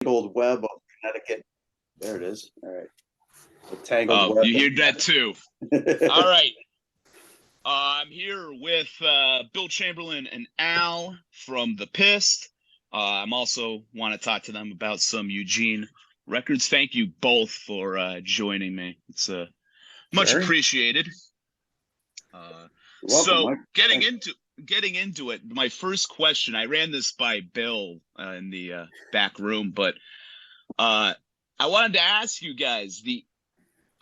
Tangled web of Connecticut. There it is. All right. The tangled Oh, web. you hear that too. All right. I'm here with Bill Chamberlain and Al from the Pist. I'm also want to talk to them about some Eugene records. Thank you both for joining me. It's much Sure. appreciated. You're welcome, So Mike. getting into it, my first question, I ran this by Bill in the back room, but I wanted to ask you guys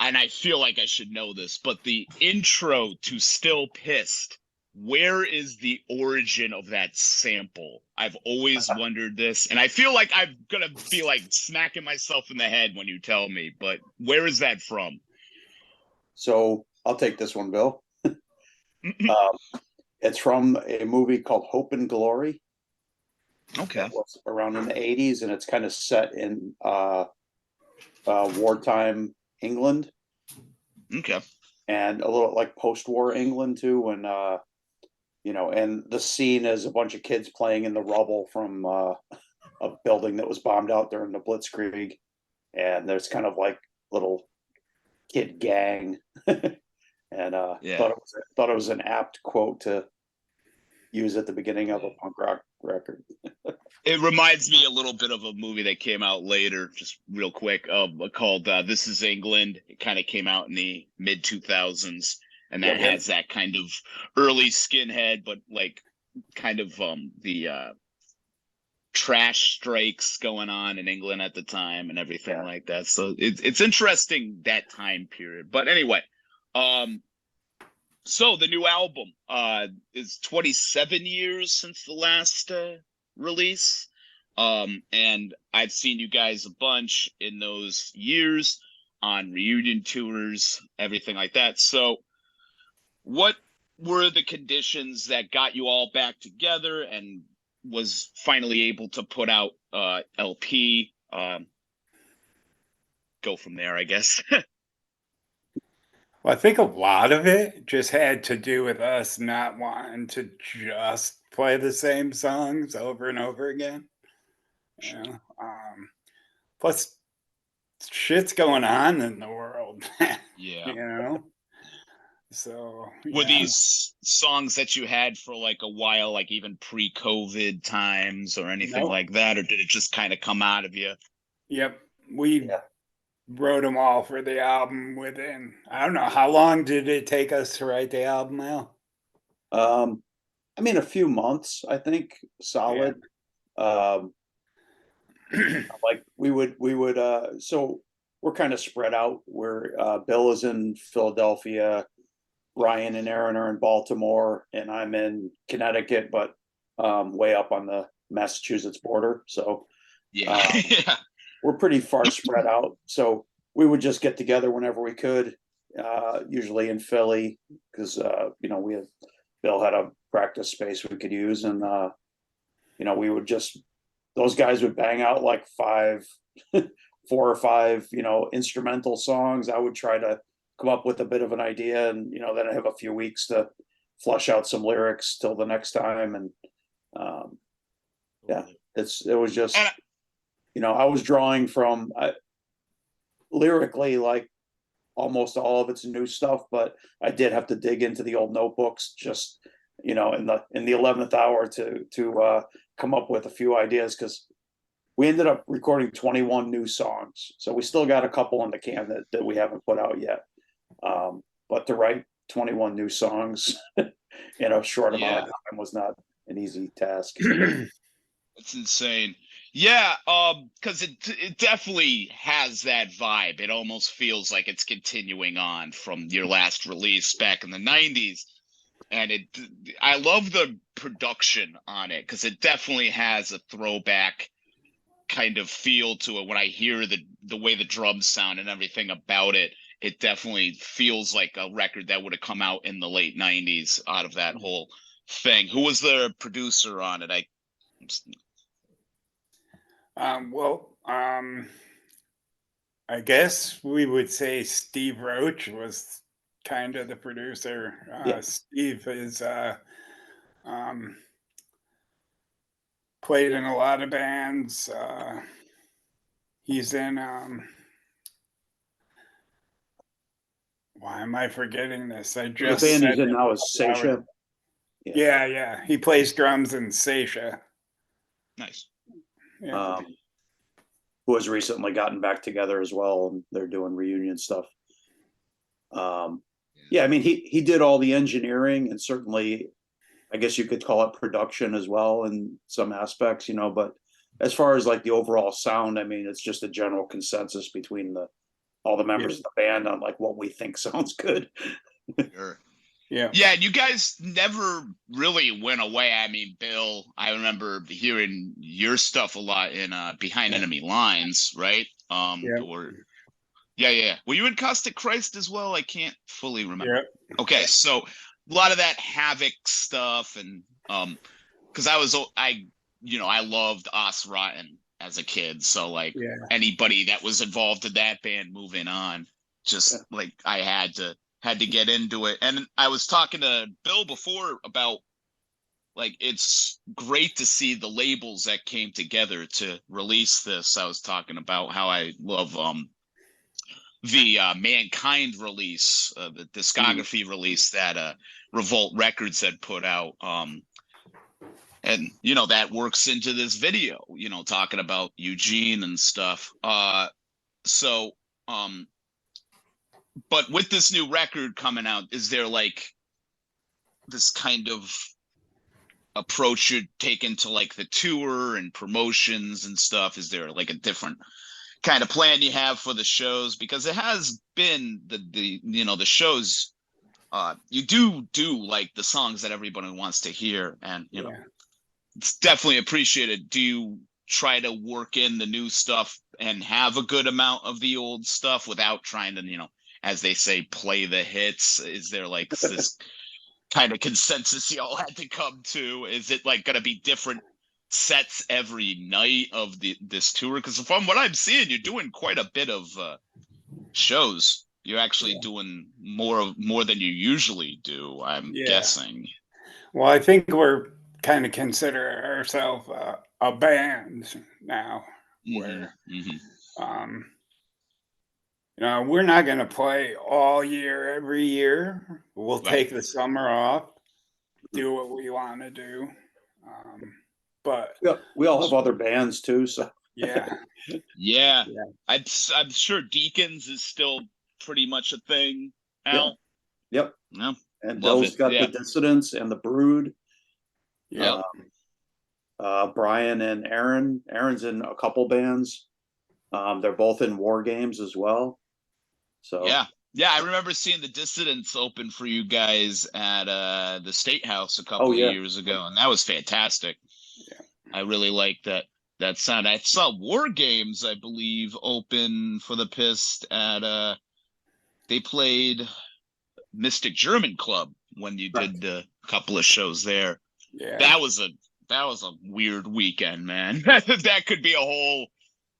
and I feel like I should know this, but the intro to Still Pissed, where is the origin of that sample? I've always wondered this, and I feel like I'm gonna be like smacking myself in the head when you tell me, but where is that from? So I'll take this one, Bill. It's from a movie called Hope and Glory. Okay. That was around in the 80s, and it's kind of set in wartime England. Okay. And a little like post-war England too, when and the scene is a bunch of kids playing in the rubble from a building that was bombed out during the Blitzkrieg, and there's kind of like little kid gang, and Yeah. thought it was an apt quote to use at the beginning of a punk rock record. It reminds me a little bit of a movie that came out later, just real quick, called This Is England. It kind of came out in the mid 2000s, and that has that kind of early skinhead, but like kind of the trash strikes going on in England at the time and everything like that. So it's interesting that time period. But anyway, so the new album is 27 years since the last release. And I've seen you guys a bunch in those years on reunion tours, everything like that. So what were the conditions that got you all back together and was finally able to put out LP? Go from there, I guess. Well, I think a lot of it just had to do with us not wanting to just play the same songs over and over again. You know? Plus, shit's going on in the world. Yeah. You know? So, were these songs that you had for like a while, like even pre-COVID times or anything like that, or did it just kind of come out of you? Yep. We wrote them all for the album within, I don't know, how long did it take us to write the album, Al? I mean, a few months, I think, solid. Like we would so we're kind of spread out. Where Bill is in Philadelphia, Ryan and Aaron are in Baltimore, and I'm in Connecticut, but way up on the Massachusetts border. So yeah. we're pretty far spread out. So we would just get together whenever we could, usually in Philly, because Bill had a practice space we could use, and we would just those guys would bang out like 4 or 5, instrumental songs. I would try to come up with a bit of an idea, and then I have a few weeks to flush out some lyrics till the next time. And it was just, I was drawing from lyrically like almost all of it's new stuff, but I did have to dig into the old notebooks just in the 11th hour to come up with a few ideas, because we ended up recording 21 new songs, so we still got a couple in the can that we haven't put out yet. But to write 21 new songs in a short amount of time was not an easy task. It's insane. Yeah, because it definitely has that vibe. It almost feels like it's continuing on from your last release back in the 90s. And I love the production on it, because it definitely has a throwback kind of feel to it. When I hear the way the drums sound and everything about it, it definitely feels like a record that would have come out in the late 90s out of that whole thing. Who was the producer on it? I guess we would say Steve Roach was kind of the producer. Steve is played in a lot of bands. He's in why am I forgetting this? I The just band said he's in it now is a couple hours Seisha. ago. Yeah. He plays drums in Seisha. Nice. Yeah. Who has recently gotten back together as well, and they're doing reunion stuff. Yeah, I mean, he did all the engineering, and certainly, I guess you could call it production as well in some aspects, you know. But as far as like the overall sound, I mean, it's just a general consensus between all the members of the band on like what we think sounds good. Sure. Yeah. Yeah, you guys never really went away. I mean, Bill, I remember hearing your stuff a lot in Behind Enemy Lines, right? Yeah. Or yeah. Were you in Caustic Christ as well? I can't fully remember. Yeah. Okay, so a lot of that Havoc stuff, and because I loved Os Rotten as a kid, so like anybody that was involved in that band moving on, just like I had to get into it. And I was talking to Bill before about like it's great to see the labels that came together to release this. I was talking about how I love the Mankind release, the discography release that Ryyvolte Records had put out. And you know that works into this video, you know, talking about Eugene and stuff. So but with this new record coming out, is there like this kind of approach you're taking to like the tour and promotions and stuff? Is there like a different kind of plan you have for the shows? Because it has been the you know the shows, you do like the songs that everybody wants to hear, and you know it's definitely appreciated. Do you try to work in the new stuff and have a good amount of the old stuff without trying to, you know, as they say, play the hits? Is there like this kind of consensus y'all had to come to? Is it like going to be different sets every night of this tour? Because from what I'm seeing, you're doing quite a bit of shows. You're actually doing more than you usually do, I'm guessing. Well, I think we're kind of consider ourselves a band now, where you know, we're not going to play all year every year. We'll take the summer off, do what we want to do. But we all have other bands too, so yeah. I'm sure Deacons is still pretty much a thing, Al. Yep. No, and Bill's got the Dissidents and the Brood. Brian and Aaron's in a couple bands. They're both in War Games as well. So I remember seeing the Dissidents open for you guys at the State House a couple of years ago, and that was fantastic. I really liked that sound. I saw War Games, I believe, open for the Pist at they played Mystic German Club when you did a couple of shows there. That was a weird weekend, man. That could be a whole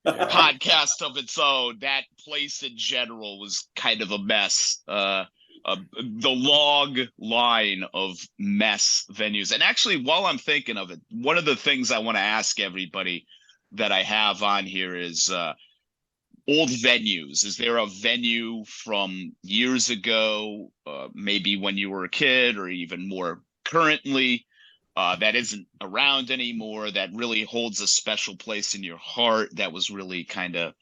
podcast of its own. That place in general was kind of a mess. The long line of mess venues. And actually, while I'm thinking of it, one of the things I want to ask everybody that I have on here is old venues. Is there a venue from years ago, maybe when you were a kid or even more currently, that isn't around anymore, that really holds a special place in your heart, that was really kind of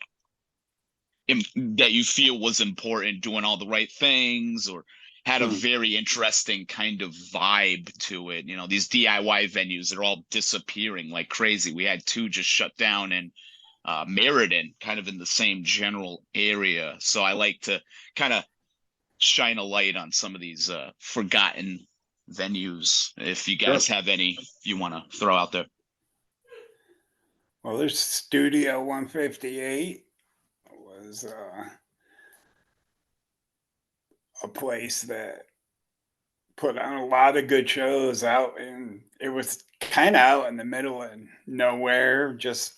that you feel was important, doing all the right things, or had a very interesting kind of vibe to it? You know, these DIY venues are all disappearing like crazy. We had 2 just shut down in Meriden, kind of in the same general area. So I like to kind of shine a light on some of these forgotten venues, if you guys have any you want to throw out there. Well, there's Studio 158 was a place that put on a lot of good shows out, and it was kind of out in the middle of nowhere, just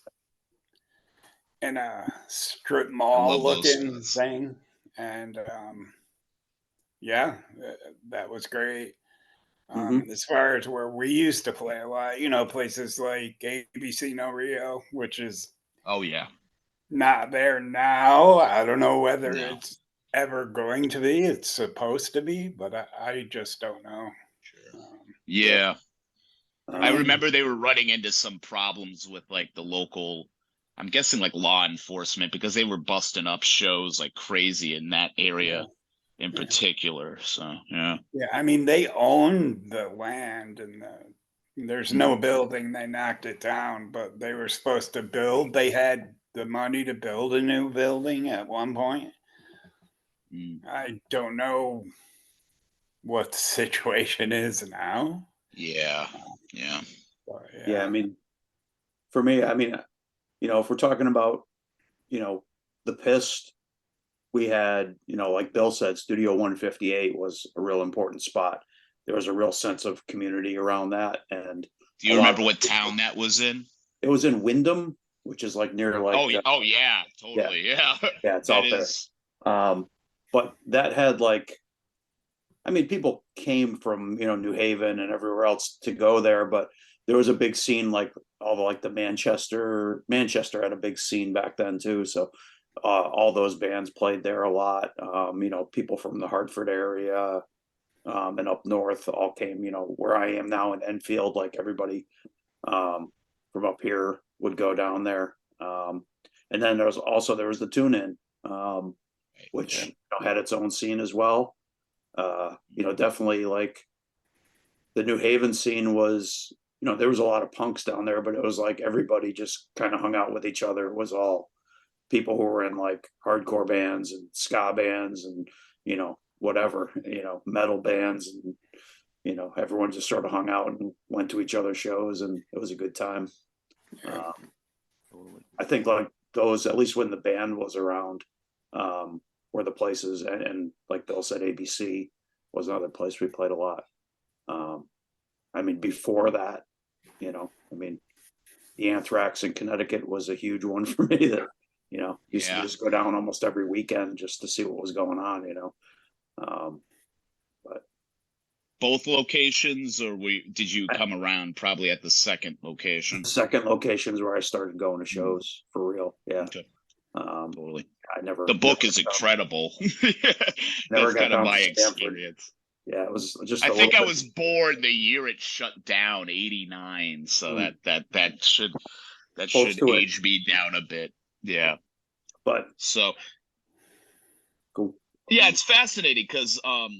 in a strip mall looking thing. And that was great. As far as where we used to play a lot, you know, places like ABC No Rio, which is not there now. I don't know whether No. it's ever going to be. It's supposed to be, but I just don't know. Sure. Um, Yeah. I Um, remember they were running into some problems with like the local, I'm guessing like law enforcement, because they were busting up shows like crazy in that area in yeah. particular. So yeah. Yeah, I mean, they own the land and there's no building. They knocked it down, but they were supposed to build. They had the money to build a new building at one point. Mm. I don't know what the situation is now. Yeah. Yeah. But yeah, I mean, for me, I mean, if we're talking about, the Pist, we had, like Bill said, Studio 158 was a real important spot. There was a real sense of community around that, and Do you remember what town that was in? it was in Wyndham, which is like near like Oh yeah, totally. Yeah. yeah, it's That out there. is But that had like, I mean, people came from New Haven and everywhere else to go there, but there was a big scene like all the like the Manchester had a big scene back then too. So all those bands played there a lot. People from the Hartford area and up north all came. Where I am now in Enfield, like everybody from up here would go down there. And then there was the Tune In, which had its own scene as well. Definitely like the New Haven scene was, there was a lot of punks down there, but it was like everybody just kind of hung out with each other. It was all people who were in like hardcore bands and ska bands and, whatever, metal bands. And, everyone just sort of hung out and went to each other's shows, and it was a good time. I think like those, at least when the band was around, were the places, and like Bill said, ABC was another place we played a lot. I mean, before that, I mean, the Anthrax in Connecticut was a huge one for me that, used to just go down almost every weekend just to see what was going on, but both locations, or did you come around probably at the second location? the second locations where I started going to shows for real. Yeah. Okay. Totally. The book is incredible. That's kind of my experience. Yeah, it was just. I think I was born the year it shut down, '89. So that should age me down a bit. Yeah. But so cool. Yeah, it's fascinating because I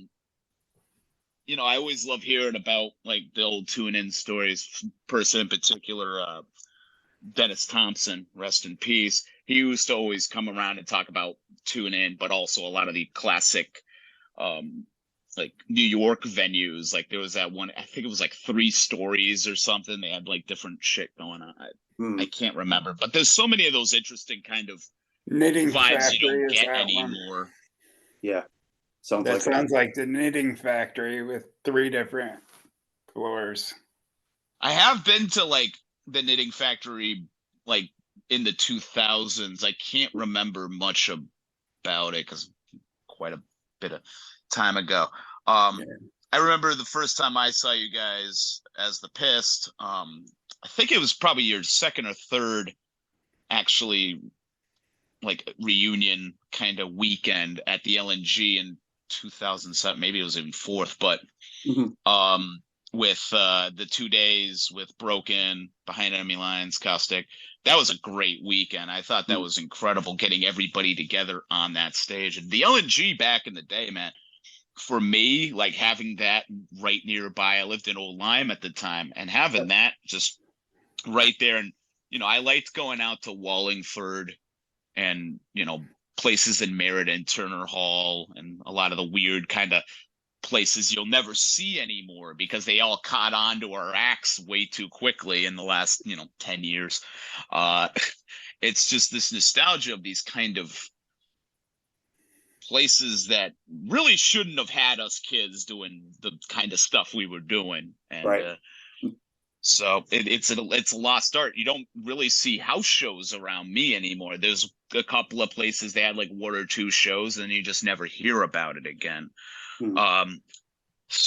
always love hearing about like the old tune-in stories. Person in particular, Dennis Thompson, rest in peace. He used to always come around and talk about tune in, but also a lot of the classic like New York venues. Like there was that one, I think it was like 3 Stories or something. They had like different shit going on. I can't remember, but there's so many of those interesting kind of Knitting vibes Factory you don't is get that anymore. One. Yeah. Sounds like the Knitting Factory with 3 different floors. I have been to like the Knitting Factory like in the 2000s. I can't remember much about it because quite a bit of time ago. I remember the first time I saw you guys as the Pist. I think it was probably your second or third actually like reunion kind of weekend at the LNG in 2007. Maybe it was even fourth, but with the 2 days with Broken, Behind Enemy Lines, Caustic. That was a great weekend. I thought that was incredible, getting everybody together on that stage. And the LNG back in the day, man, for me, like having that right nearby. I lived in Old Lyme at the time, and having that just right there. And, I liked going out to Wallingford and, places in Meriden, Turner Hall, and a lot of the weird kind of places you'll never see anymore because they all caught on to our acts way too quickly in the last 10 years. It's just this nostalgia of these kind of places that really shouldn't have had us kids doing the kind of stuff we were doing. And so it's a lost art. You don't really see house shows around me anymore. There's a couple of places they had like 1 or 2 shows, and you just never hear about it again.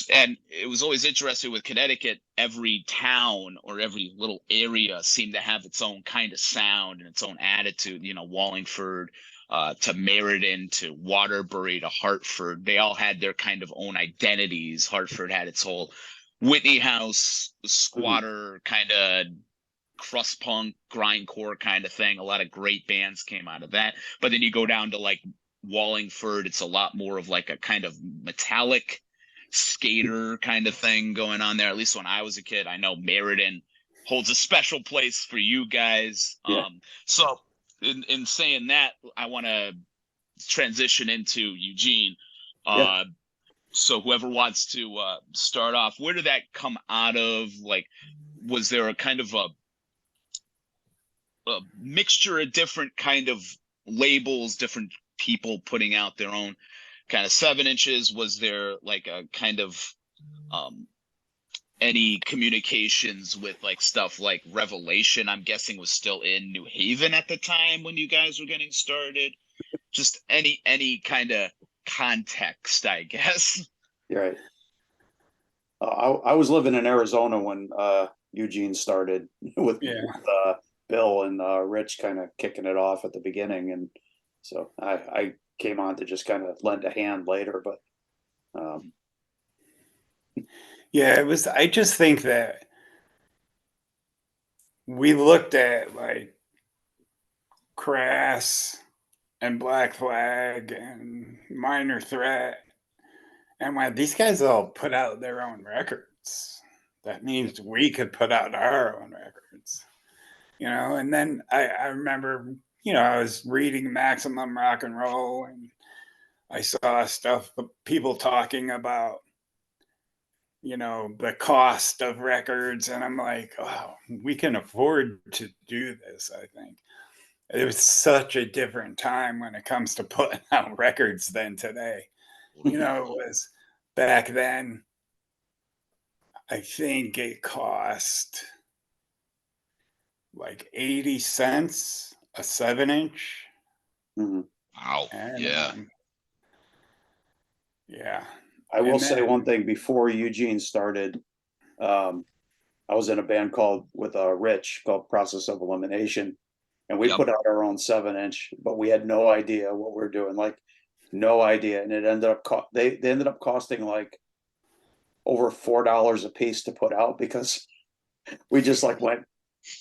And it was always interesting with Connecticut. Every town or every little area seemed to have its own kind of sound and its own attitude. You know, Wallingford to Meriden to Waterbury to Hartford, they all had their kind of own identities. Hartford had its whole Whitney House squatter kind of crust punk grindcore kind of thing. A lot of great bands came out of that. But then you go down to like Wallingford, it's a lot more of like a kind of metallic skater kind of thing going on there. At least when I was a kid. I know Meriden holds a special place for you guys. Yeah. So in saying that, I want to transition into Eugene. Yeah. So whoever wants to start off, where did that come out of? Like, was there a kind of a mixture of different kind of labels, different people putting out their own kind of 7-inches? Was there like a kind of any communications with like stuff like Revelation? I'm guessing was still in New Haven at the time when you guys were getting started. Just any kind of context, I guess. You're right. I was living in Arizona when Eugene started with Bill and Rich kind of kicking it off at the beginning, and so I came on to just kind of lend a hand later. But yeah, it was. I just think that we looked at like Crass and Black Flag and Minor Threat, and when these guys all put out their own records, that means we could put out our own records, you know. And then I remember, you know, I was reading Maximum Rock and Roll, and I saw stuff, people talking about, you know, the cost of records, and I'm like, oh, we can afford to do this. I think it was such a different time when it comes to putting out records than today. You know, it was back then, I think it cost like 80 cents a 7-inch. Wow. And, Yeah. yeah. I will say one thing before Eugene started. I was in a band with Rich called Process of Elimination, and we put out our own 7-inch, but we had no idea what we were doing, like no idea. And it ended up they ended up costing like over $4 a piece to put out, because we just like went,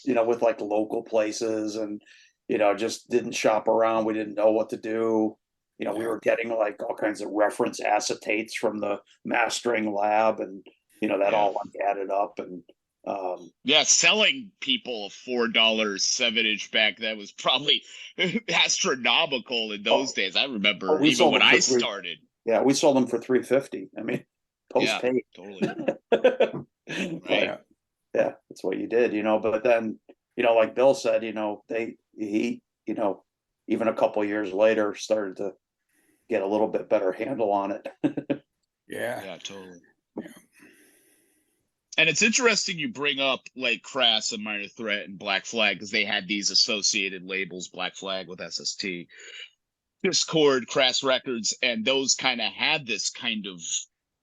you know, with like local places, and you know, just didn't shop around. We didn't know what to do. You know, we were getting like all kinds of reference acetates from the mastering lab, and you know, that all like added up. And selling people $4 7-inch back then was probably astronomical in those days. I remember even when I started. Yeah, we sold them for $350. I mean, post paid. Totally. Right. Yeah, that's what you did, you know. But then, you know, like Bill said, you know, he, you know, even a couple of years later started to get a little bit better handle on it. Yeah, totally. Yeah. And it's interesting you bring up like Crass and Minor Threat and Black Flag, because they had these associated labels, Black Flag with SST, Discord, Crass Records, and those kind of had this kind of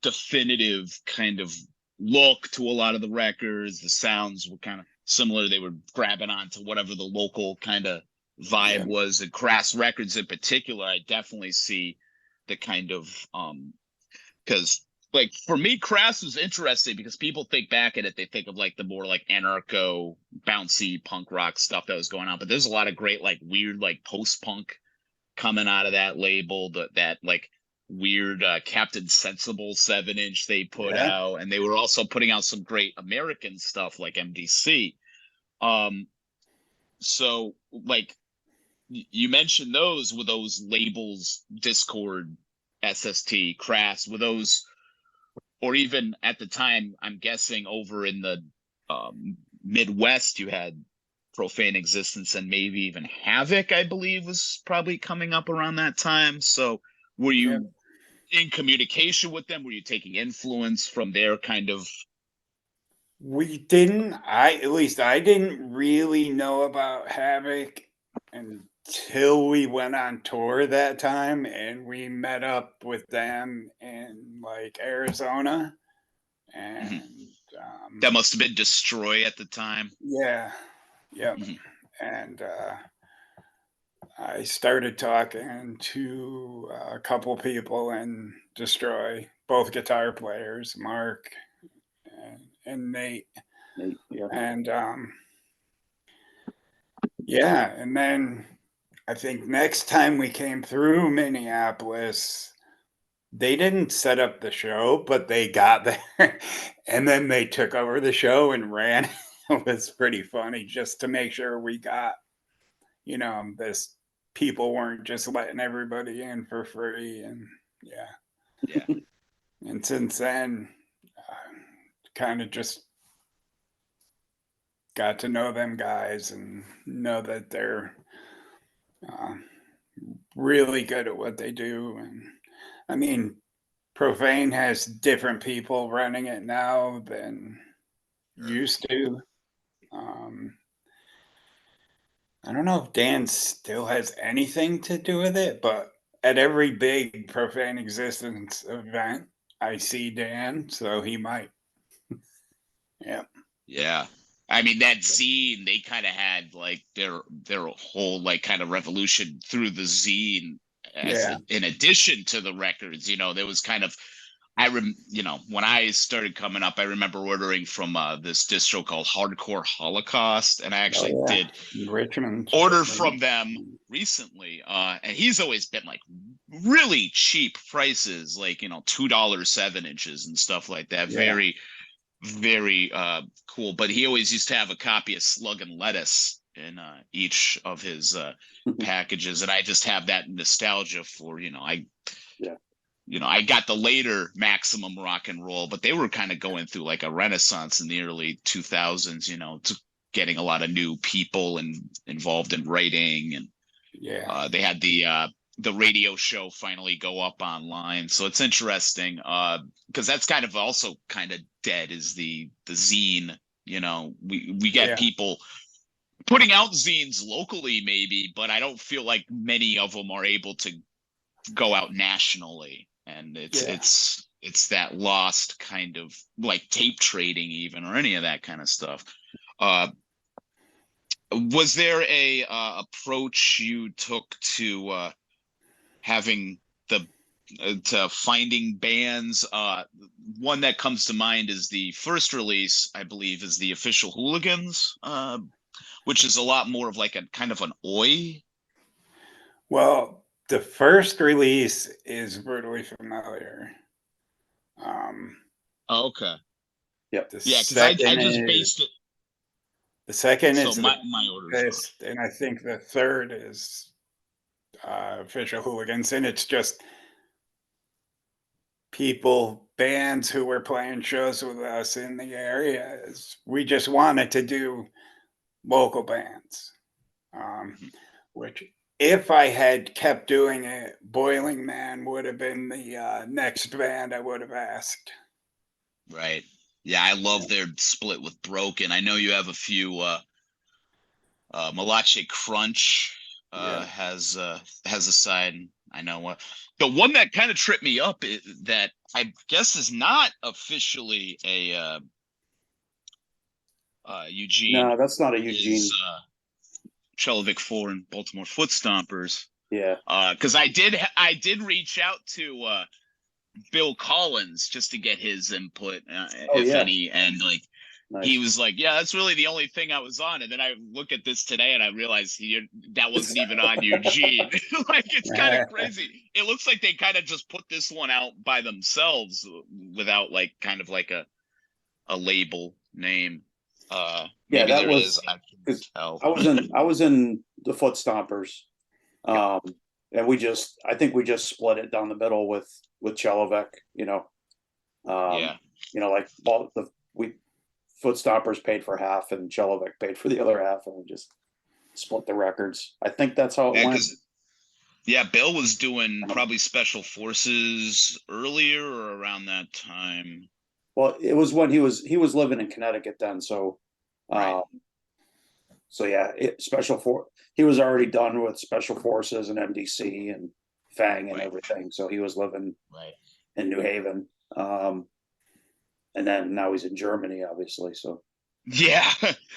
definitive kind of look to a lot of the records. The sounds were kind of similar. They were grabbing onto whatever the local kind of vibe was. And Crass Records in particular, I definitely see the kind of because like for me, Crass was interesting because people think back at it, they think of like the more like anarcho, bouncy punk rock stuff that was going on. But there's a lot of great like weird like post punk coming out of that label. That like weird Captain Sensible 7-inch they put out, and they were also putting out some great American stuff like MDC. So like you mentioned those, with those labels, Discord, SST, Crass, with those, or even at the time, I'm guessing over in the Midwest, you had Profane Existence and maybe even Havoc, I believe, was probably coming up around that time. So were you in communication with them? Were you taking influence from their kind of? We didn't. At least I didn't really know about Havoc and until we went on tour that time, and we met up with them in like Arizona, Mhm. and That must have been Destroy at the time. yeah, yep, Mhm. and I started talking to a couple people in Destroy, both guitar players, Mark and Nate, Yeah. and yeah, and then I think next time we came through Minneapolis, they didn't set up the show, but they got there and then they took over the show and ran. It was pretty funny just to make sure we got, this people weren't just letting everybody in for free. And yeah. Yeah. And since then, kind of just got to know them guys and know that they're uh, really good at what they do. And I mean, Profane has different people running it now than used to. Um, I don't know if Dan still has anything to do with it, but at every big Profane Existence event, I see Dan, so he might. Yeah. Yeah. I mean, that zine, they kind of had like their whole like kind of revolution through the zine Yeah. in addition to the records. There was kind of when I started coming up, I remember ordering from this distro called Hardcore Holocaust, and I Oh, actually yeah. did Richmond. order from them recently. And he's always been like really cheap prices, like $2 7 inches and stuff like that. Yeah. Very cool. But he always used to have a copy of Slug and Lettuce in each of his packages, and I just have that nostalgia for Yeah. I got the later Maximum Rock and Roll, but they were kind of going through like a renaissance in the early 2000s, getting a lot of new people and involved in writing, and Yeah. they had the radio show finally go up online. So it's interesting because that's kind of also kind of dead is the zine. We get Yeah. people putting out zines locally maybe, but I don't feel like many of them are able to go out nationally, and it's that lost kind of like tape trading even, or any of that kind of stuff. Was there a approach you took to having the to finding bands? One that comes to mind is the first release, I believe, is the Official Hooligans, which is a lot more of like a kind of an oi. Well, the first release is Brutally Familiar. Um, Oh, okay. Yep. the Yeah, because I second just is based it. the second So is the my order's wrong. Pist, and I think the third is Official Hooligans, and it's just bands who were playing shows with us in the area. We just wanted to do local bands, which if I had kept doing it, Boiling Man would have been the next band I would have asked. Right. Yeah, I love their split with Broken. I know you have a few Malache Crunch has a side. I know what the one that kind of tripped me up that I guess is not officially a Eugene No, that's not a Eugene. is Chelovic 4 and Baltimore Foot Stompers. Yeah. Because I did reach out to Bill Collins just to get his input, if any, and like Nice. he was like, "Yeah, that's really the only thing I was on." And then I look at this today and I realized that wasn't even on Eugene. Like, it's kind of crazy. It looks like they kind of just put this one out by themselves without like kind of like a label name. Maybe that there was is. I can tell. I was in the Foot Stompers. And I think we just split it down the middle with Chelovek, Yeah. like we Foot Stompers paid for half and Chelovek paid for the other half, and we just split the records. I think that's how it went. Yeah, Bill was doing probably Special Forces earlier or around that time. Well, it was when he was living in Connecticut then, so Right. So yeah, he was already done with Special Forces and MDC and Fang and Right. everything. So he was living Right. in New Haven. And then now he's in Germany, obviously. So Yeah.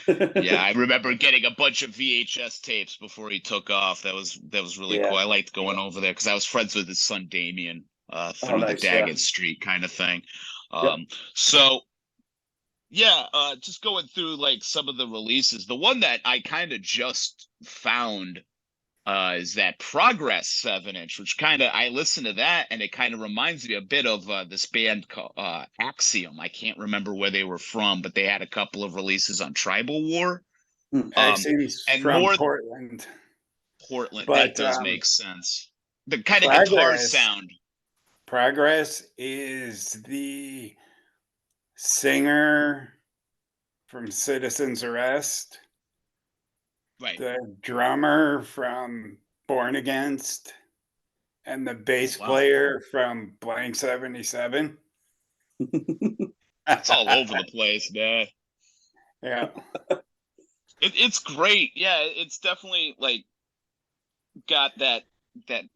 Yeah, I remember getting a bunch of VHS tapes before he took off. That was really Yeah. cool. I liked going over there because I was friends with his son Damien through nice, the yeah. Daggett Street kind of thing. Yep. So yeah, just going through like some of the releases. The one that I kind of just found is that Progress 7-inch, which kind of I listened to that and it kind of reminds me a bit of this band called Axiom. I can't remember where they were from, but they had a couple of releases on Tribal War. Axiom's And from more Portland. Portland. But, That does make sense. The kind of guitar Progress- sound. Progress is the singer from Citizen's Arrest, Right. the drummer from Born Against, and the bass wow. player from Blank 77. It's all over the place, man. Yeah. It's great. Yeah, it's definitely like got that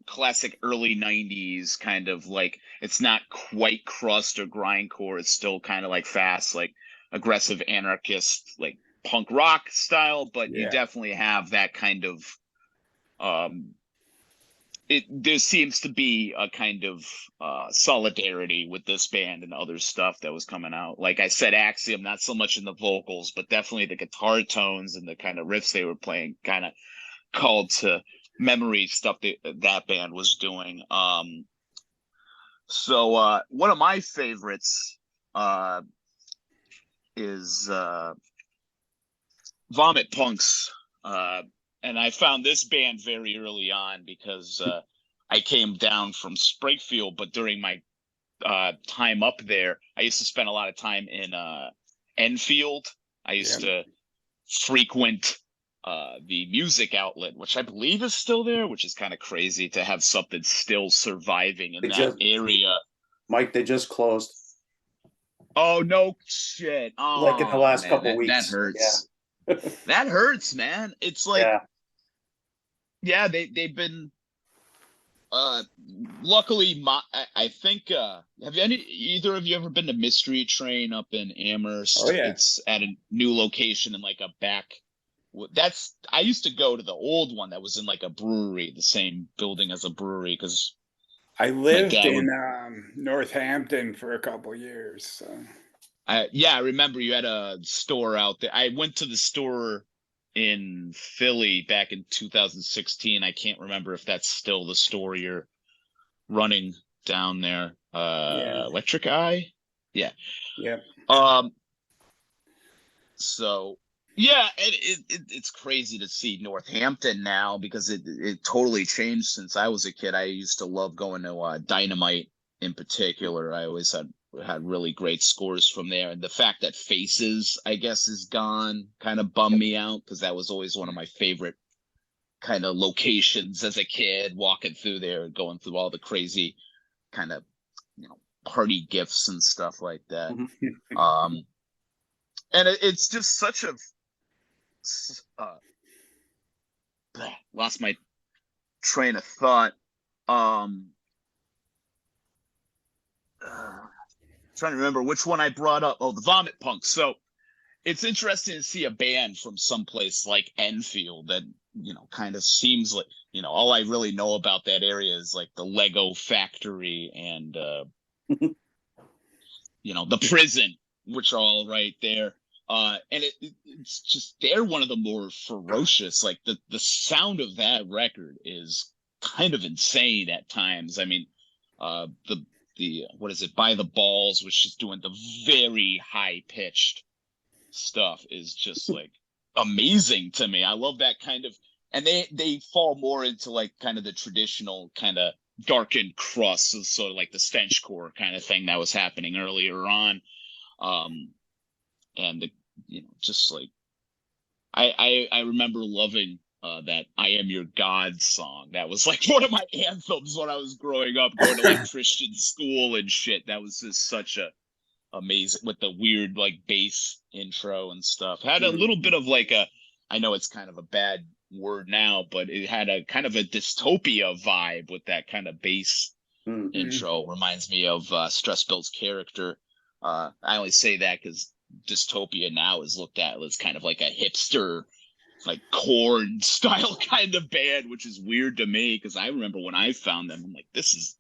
classic early 90s kind of like, it's not quite crust or grindcore. It's still kind of like fast, like aggressive anarchist, like punk rock style, but you Yeah. definitely have that kind of there seems to be a kind of solidarity with this band and other stuff that was coming out. Like I said, Axiom, not so much in the vocals, but definitely the guitar tones and the kind of riffs they were playing kind of called to memory stuff that band was doing. So one of my favorites is Vomit Punks. And I found this band very early on because I came down from Springfield, but during my time up there, I used to spend a lot of time in Enfield. I used to frequent the music outlet, which I believe is still there, which is kind of crazy to have something still surviving in that area. Mike, they just closed. Oh, no shit. Oh, like in the last man, couple weeks. That hurts. Yeah. That hurts, man. It's like, yeah, they've been luckily I think have either of you ever been to Mystery Train up in Amherst? Oh, yeah. It's at a new location in like a back. I used to go to the old one that was in like a brewery, the same building as a brewery, because I lived in Northampton for a couple years. So. Yeah, I remember you had a store out there. I went to the store in Philly back in 2016. I can't remember if that's still the store you're running down there. Electric Eye? Yeah. Yep. So yeah, it's crazy to see Northampton now because it totally changed since I was a kid. I used to love going to Dynamite in particular. I always had really great scores from there, and the fact that Faces, I guess, is gone kind of bummed me out because that was always one of my favorite kind of locations as a kid, walking through there, going through all the crazy kind of party gifts and stuff like that. And it's just such a lost my train of thought. Trying to remember which one I brought up. Oh, the Vomit Punks. So it's interesting to see a band from someplace like Enfield that kind of seems like all I really know about that area is like the Lego factory and the prison, which are all right there. And it's just, they're one of the more ferocious, like the sound of that record is kind of insane at times. I mean, the what is it, By the Balls, which is doing the very high pitched stuff, is just like amazing to me. I love that kind of, and they fall more into like kind of the traditional kind of darkened crust, so sort of like the stenchcore kind of thing that was happening earlier on. And the just like I remember loving that I Am Your God song. That was like one of my anthems when I was growing up, going to like Christian school and shit. That was just such a amazing, with the weird like bass intro and stuff. Had a little bit of like a I know it's kind of a bad word now, but it had a kind of a dystopia vibe with that kind of bass intro. Reminds me of Stress Bill's character. I only say that because dystopia now is looked at as kind of like a hipster, like Korn style kind of band, which is weird to me because I remember when I found them, I'm like, this is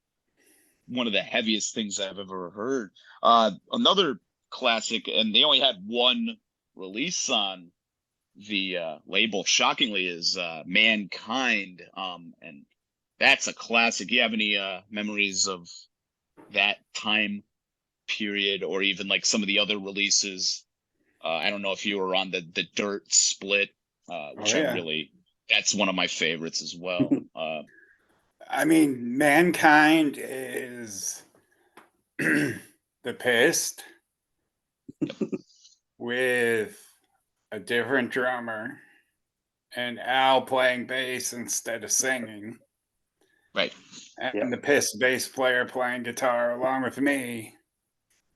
one of the heaviest things I've ever heard. Another classic, and they only had one release on the label, shockingly, is Mankind, and that's a classic. You have any memories of that time period, or even like some of the other releases? I don't know if you were on the Dirt split, which that's one of my favorites as well. I mean, Mankind is the Pist with a different drummer and Al playing bass instead of singing. Right. And the Pist bass player playing guitar along with me.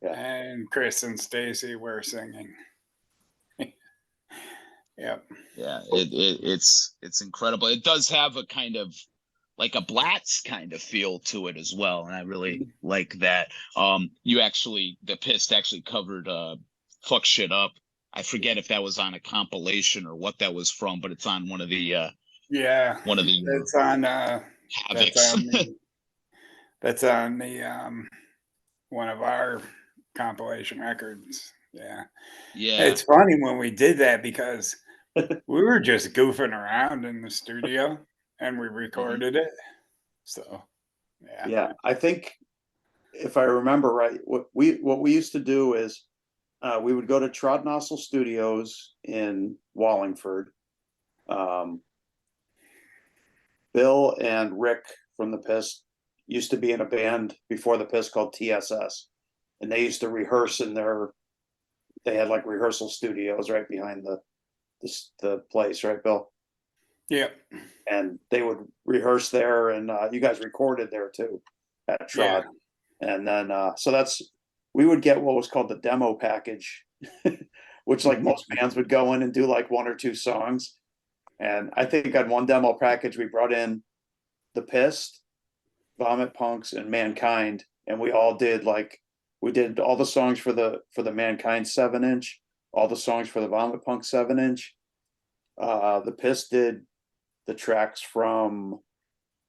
And Chris and Stacy were singing. Yep. Yeah, it's incredible. It does have a kind of like a Blatz kind of feel to it as well, and I really like that. The Pist actually covered "Fuck Shit Up." I forget if that was on a compilation or what that was from, but it's on one of the it's on Havocs. That's on the one of our compilation records. Yeah. It's funny when we did that because we were just goofing around in the studio and we recorded it. So I think if I remember right, what we used to do is we would go to Trodnossel Studios in Wallingford. Bill and Rick from the Pist used to be in a band before the Pist called TSS, and they used to rehearse in they had like rehearsal studios right behind the place, right, Bill? Yeah. And they would rehearse there, and you guys recorded there too at Trod. And then we would get what was called the demo package, which like most bands would go in and do like one or two songs. And I think on one demo package we brought in the Pist, Vomit Punks, and Mankind, and we all did we did all the songs for the Mankind 7-inch, all the songs for the Vomit Punk 7-inch. The Pist did the tracks from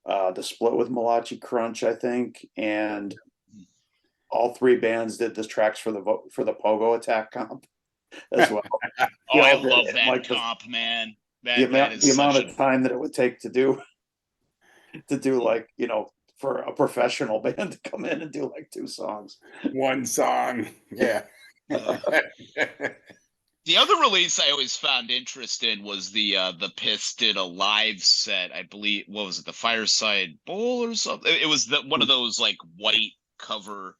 the split with Malachi Crunch, I think, and all three bands did the tracks for the Pogo Attack comp as well. I love that comp, man. The amount of time that it would take to do for a professional band to come in and do like two songs. One song. Yeah. The other release I always found interesting was the Pist did a live set. I believe, what was it, the Fireside Bowl or something? It was one of those like white cover,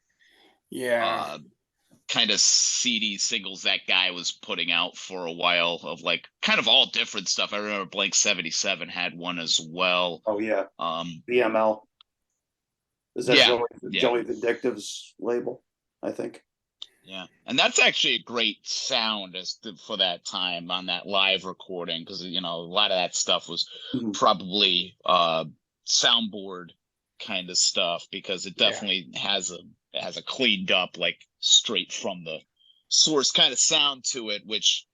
kind of CD singles that guy was putting out for a while of like kind of all different stuff. I remember Blank 77 had one as well. Oh yeah. BML. Is that Joey Vindictive's label? I think. Yeah, and that's actually a great sound for that time on that live recording, because a lot of that stuff was probably soundboard kind of stuff, because it definitely has a cleaned up, like straight from the source kind of sound to it, which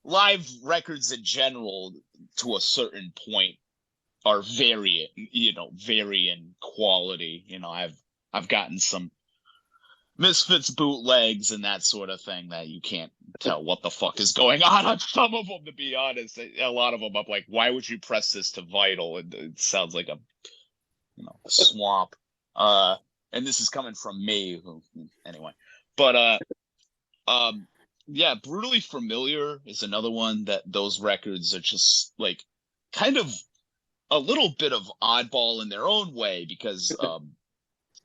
live records in general to a certain point are vary in quality. I've gotten some Misfits bootlegs and that sort of thing that you can't tell what the fuck is going on some of them, to be honest. A lot of them, I'm like, why would you press this to Vital? It sounds like a swamp. And this is coming from me, anyway. But Brutally Familiar is another one that those records are just like kind of a little bit of oddball in their own way, because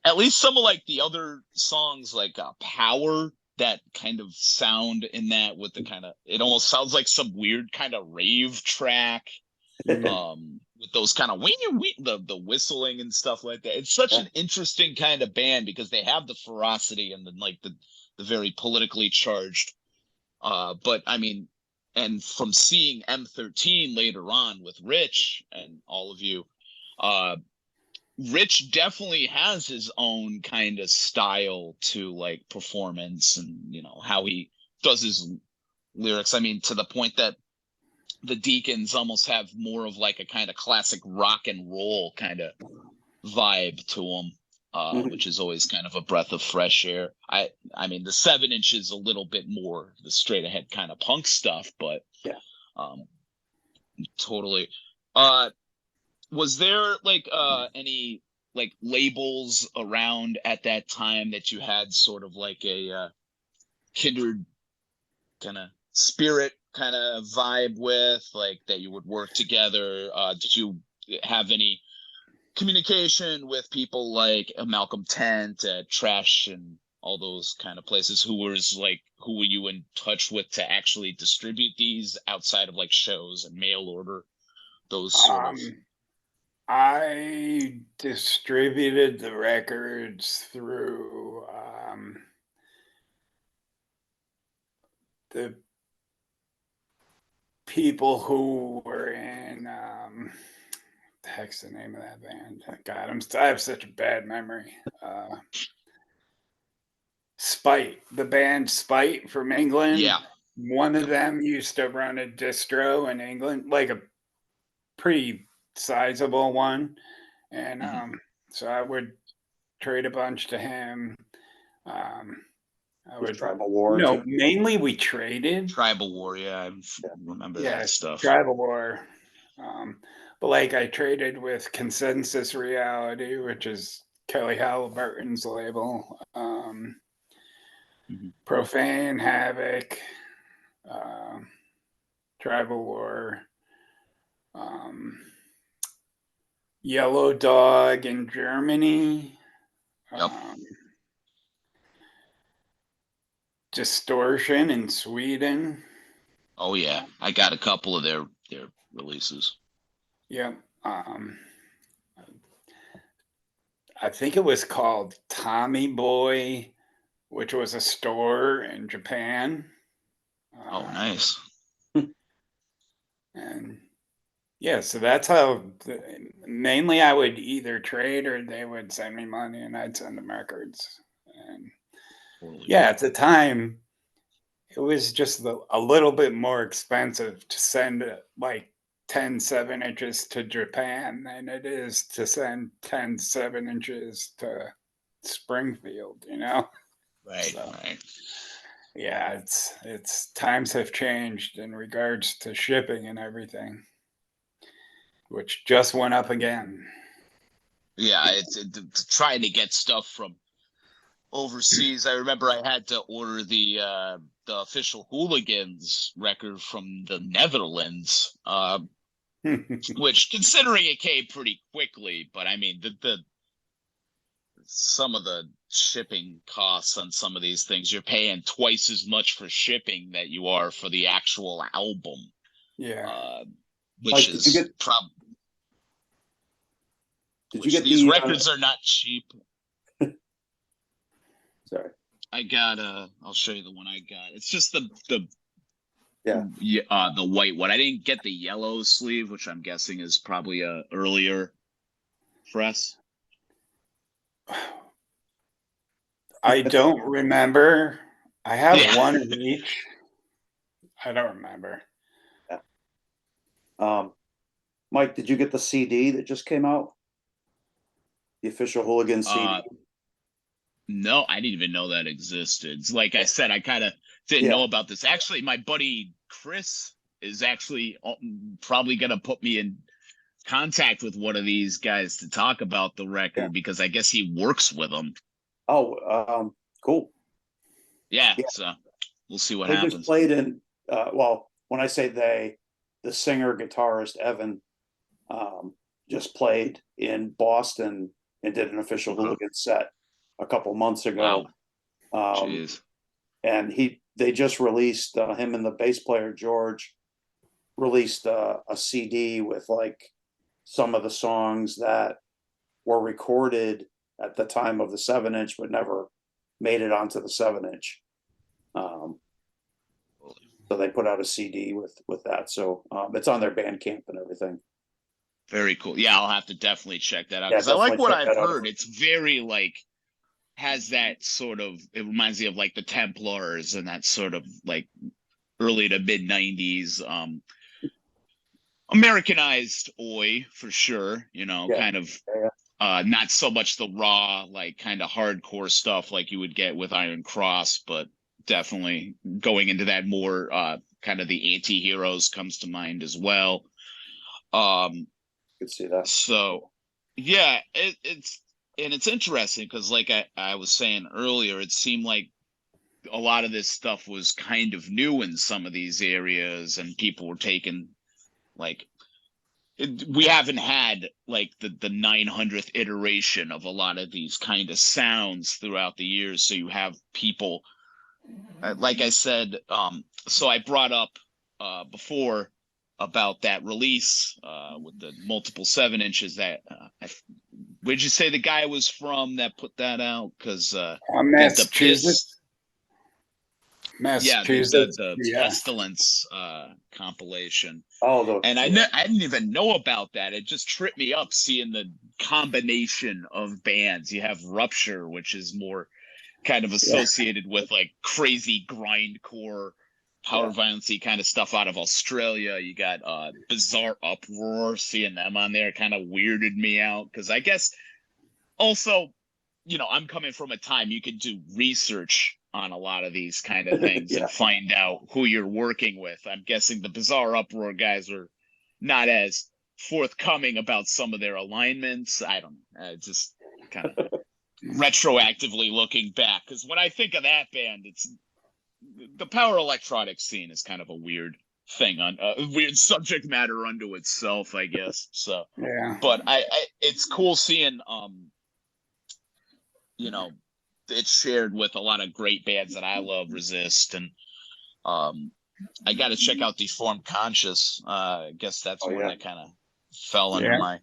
at least some of like the other songs, like Power, that kind of sound in that with the kind of, it almost sounds like some weird kind of rave track, with those kind of the whistling and stuff like that. It's such an interesting kind of band because they have the ferocity and the very politically charged. But I mean, and from seeing M13 later on with Rich and all of you, Rich definitely has his own kind of style to like performance and, you know, how he does his lyrics. I mean, to the point that the Deacons almost have more of like a kind of classic rock and roll kind of vibe to them, which is always kind of a breath of fresh air. I mean, the 7-inch is a little bit more the straight ahead kind of punk stuff, but Yeah. Totally. Was there like any like labels around at that time that you had sort of like a kindred kind of spirit kind of vibe with, like that you would work together? Did you have any communication with people like Malcolm Tent, Trash, and all those kind of places? Who were you in touch with to actually distribute these outside of like shows and mail order? Those sort of. I distributed the records through the people who were in the heck's the name of that band? God, I have such a bad memory. Spite, the band Spite from England. Yeah. One of them used to run a distro in England, like a pretty sizable one. And so I would trade a bunch to him. I would Tribal War. No, mainly we traded. Tribal War, yeah, I remember that stuff. Tribal War. But like I traded with Consensus Reality, which is Kelly Halliburton's label. Profane Havoc, Tribal War, Yellow Dog in Germany. Yep. Distortion in Sweden. Oh yeah, I got a couple of their releases. Yep. I think it was called Tommy Boy, which was a store in Japan. Oh, nice. And yeah, so that's how mainly I would either trade or they would send me money and I'd send them records. And yeah, at the time, it was just a little bit more expensive to send like 10 7-inches to Japan than it is to send 10 7-inches to Springfield, you know? Right, so, right. Yeah, it's times have changed in regards to shipping and everything, which just went up again. Yeah, it's trying to get stuff from overseas. I remember I had to order the official Hooligans record from the Netherlands, which, considering it came pretty quickly, but I mean the some of the shipping costs on some of these things, you're paying twice as much for shipping that you are for the actual album. Yeah, which like, is Did you get these records are not cheap. Sorry, I got I'll show you the one I got. It's just the white one. I didn't get the yellow sleeve, which I'm guessing is probably a earlier press. I don't remember. I have one of each. I don't remember. Yeah. Mike, did you get the CD that just came out? The official Hooligan CD? No, I didn't even know that existed. Like I said, I kind of didn't know about this. Actually, my buddy Chris is actually probably going to put me in contact with one of these guys to talk about the record because I guess he works with them. Oh, cool. Yeah, so we'll see what happens. They just played in, well, when I say they, the singer, guitarist, Evan, just played in Boston and did an official Hooligan set a couple months ago. Wow. Jeez. And they just released, him and the bass player, George, released a CD with like some of the songs that were recorded at the time of the 7-inch, but never made it onto the 7-inch. So they put out a CD with that. So it's on their Bandcamp and everything. Very cool. Yeah, I'll have to definitely check that out Yeah, because I like definitely what check I've that out. heard. It's very like has that sort of. It reminds me of like the Templars and that sort of like early to mid '90s. Americanized oi for sure, you know, Yeah. kind of not so much the raw, like kind of hardcore stuff like you would get with Iron Cross, but definitely going into that more kind of the anti-heroes comes to mind as well. Could see that. So yeah, it's interesting because like I was saying earlier, it seemed like a lot of this stuff was kind of new in some of these areas and people were taking like we haven't had like the 900th iteration of a lot of these kind of sounds throughout the years. So you have people, like I said, so I brought up before about that release with the multiple 7 inches that where'd you say the guy was from that put that out? Because Massachusetts. Yeah, the Pestilence compilation. Oh, and I didn't even know about that. It just tripped me up seeing the combination of bands. You have Rupture, which is more kind of associated with like crazy grindcore, power violence-y kind of stuff out of Australia. You got Bizarre Uproar. Seeing them on there kind of weirded me out because I guess also, you know, I'm coming from a time you could do research on a lot of these kind of things and find out who you're working with. I'm guessing the Bizarre Uproar guys are not as forthcoming about some of their alignments. I don't know. Just kind of retroactively looking back. Because when I think of that band, it's the power electronic scene is kind of a weird thing on a weird subject matter unto itself, I guess. So, but I it's cool seeing, you know, it's shared with a lot of great bands that I love, Resist, and I got to check out Deformed Conscious. I guess that's when I kind of fell under my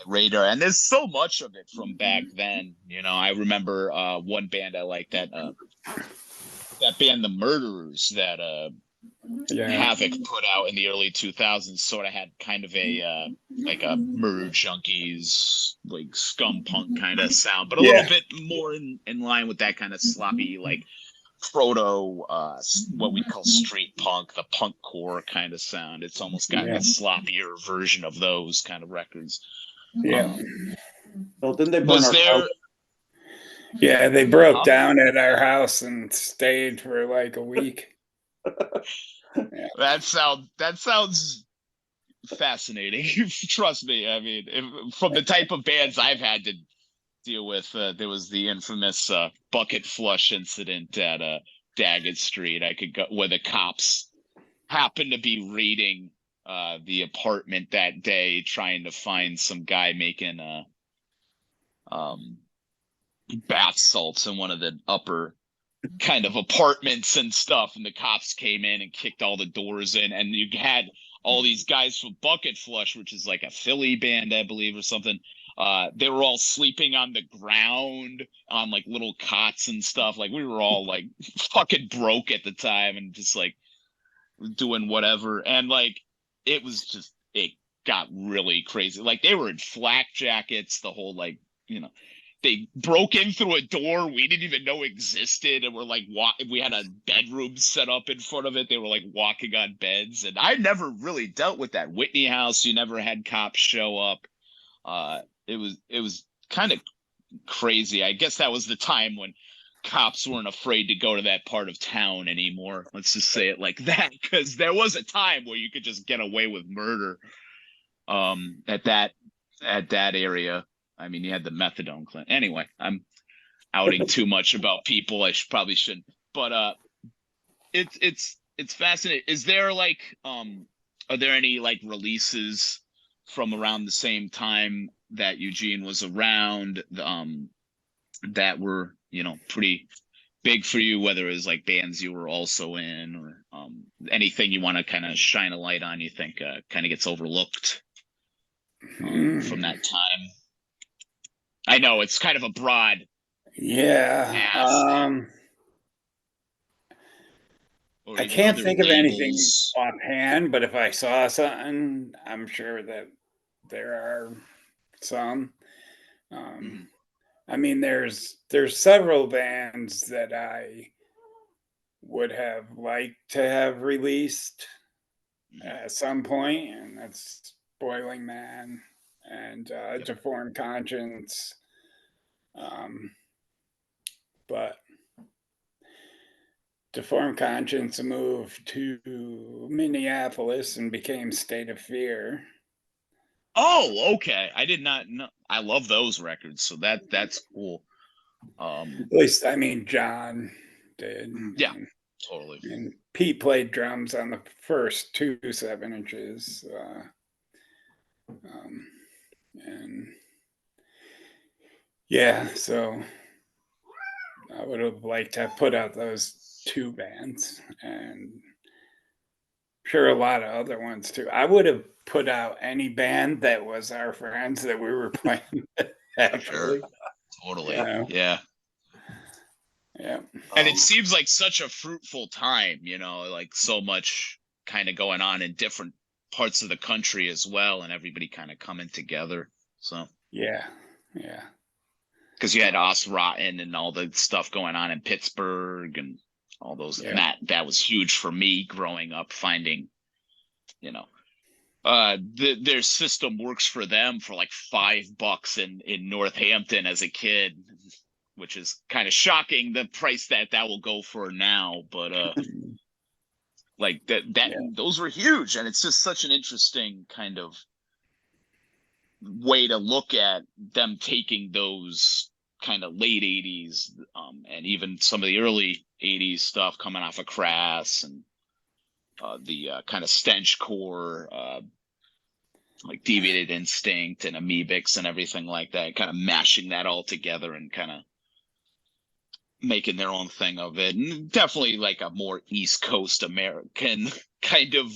radar. And there's so much of it from back then. You know, I remember one band I liked that band, The Murderers, that Havoc put out in the early 2000s. Sort of had kind of a like a Murder Junkies, like scum punk kind of sound, but a little bit more in line with that kind of sloppy, like proto what we call street punk, the punk core kind of sound. It's almost got a sloppier version of those kind of records. Well, didn't they burn our house? Yeah, they broke down at our house and stayed for like a week. That sounds fascinating. Trust me. I mean, from the type of bands I've had to deal with, there was the infamous bucket flush incident at Daggett Street. I could go where the cops happened to be raiding the apartment that day, trying to find some guy making bath salts in one of the upper kind of apartments and stuff, and the cops came in and kicked all the doors in, and you had all these guys from Bucket Flush, which is like a Philly band, I believe, or something. They were all sleeping on the ground on like little cots and stuff. Like we were all like fucking broke at the time and just like doing whatever. And like it got really crazy. Like they were in flak jackets, the whole like, you know, they broke in through a door we didn't even know existed, and we're like, we had a bedroom set up in front of it. They were like walking on beds, and I never really dealt with that. Whitney House, you never had cops show up. It was kind of crazy. I guess that was the time when cops weren't afraid to go to that part of town anymore. Let's just say it like that, because there was a time where you could just get away with murder at that area. I mean, you had the methadone clinic. Anyway, I'm outing too much about people. I probably shouldn't. But it's fascinating. Is there like are there any like releases from around the same time that Eugene was around that were, you know, pretty big for you, whether it was like bands you were also in, or anything you want to kind of shine a light on you think kind of gets overlooked from that time? I know it's kind of a broad or I even can't other think of anything labels? offhand, but if I saw something, I'm sure that there are some. Mhm. I mean, there's several bands that I would have liked to have released at some point, and that's Boiling Man and Yep. Deformed Conscience. Um, but Deformed Conscience moved to Minneapolis and became State of Fear. Oh, okay. I did not know. I love those records, so that's cool. At least, I mean, John did. Yeah, totally. And Pete played drums on the first 2 7 inches. And yeah, so I would have liked to have put out those 2 bands, and sure a lot of other ones too. I would have put out any band that was our friends that we were playing with, actually. Sure. Totally. Yeah. Yeah. Yeah. And it seems like such a fruitful time, like so much kind of going on in different parts of the country as well, and everybody kind of coming together. So, Yeah. Yeah. because you had Os Rotten and all the stuff going on in Pittsburgh and all those, Yeah. and that was huge for me growing up, finding, their system works for them for like $5 in Northampton as a kid, which is kind of shocking, the price that will go for now. But like that Yeah. those were huge, and it's just such an interesting kind of way to look at them taking those kind of late 80s, and even some of the early 80s stuff coming off of Crass and the kind of stench core, like Deviated Instinct and Amoebics and everything like that, kind of mashing that all together and kind of making their own thing of it. And definitely like a more East Coast American kind of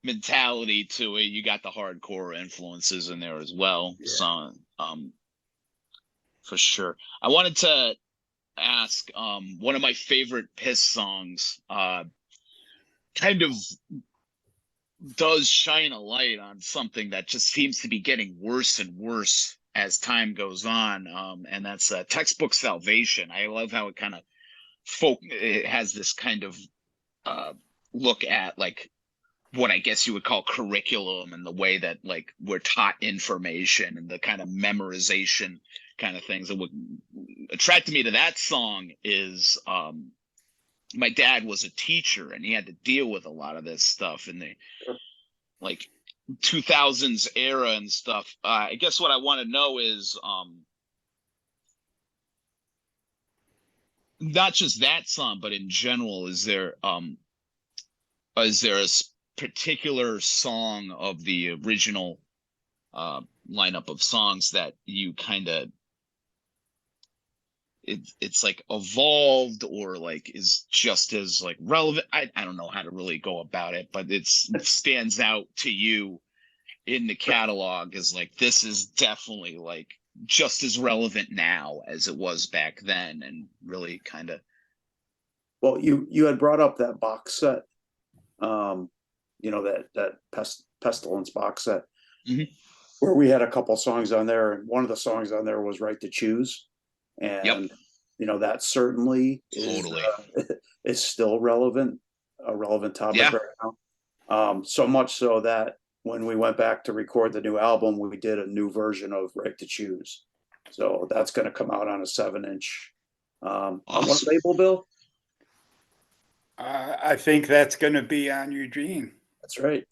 mentality to it. You got the hardcore influences in there as well. Yeah. So for sure. I wanted to ask, one of my favorite Pist songs kind of does shine a light on something that just seems to be getting worse and worse as time goes on, and that's Textbook Salvation. I love how it kind of it has this kind of look at like what I guess you would call curriculum, and the way that like we're taught information and the kind of memorization kind of things. And what attracted me to that song is my dad was a teacher, and he had to deal with a lot of this stuff in the like 2000s era and stuff. I guess what I want to know is not just that song, but in general, is there a particular song of the original lineup of songs that you kind of it's like evolved, or like is just as like relevant? I don't know how to really go about it, but it stands out to you in the catalog as like, this is definitely like just as relevant now as it was back then, and really kind of. Well, you had brought up that box set, that Pestilence box set, where we had a couple songs on there, and one of the songs on there was Right to Choose, and that certainly is still relevant, a relevant topic right now. So much so that when we went back to record the new album, we did a new version of Right to Choose. So that's going to come out on a 7-inch. On what label, Bill? I think that's going to be on Eugene. That's right.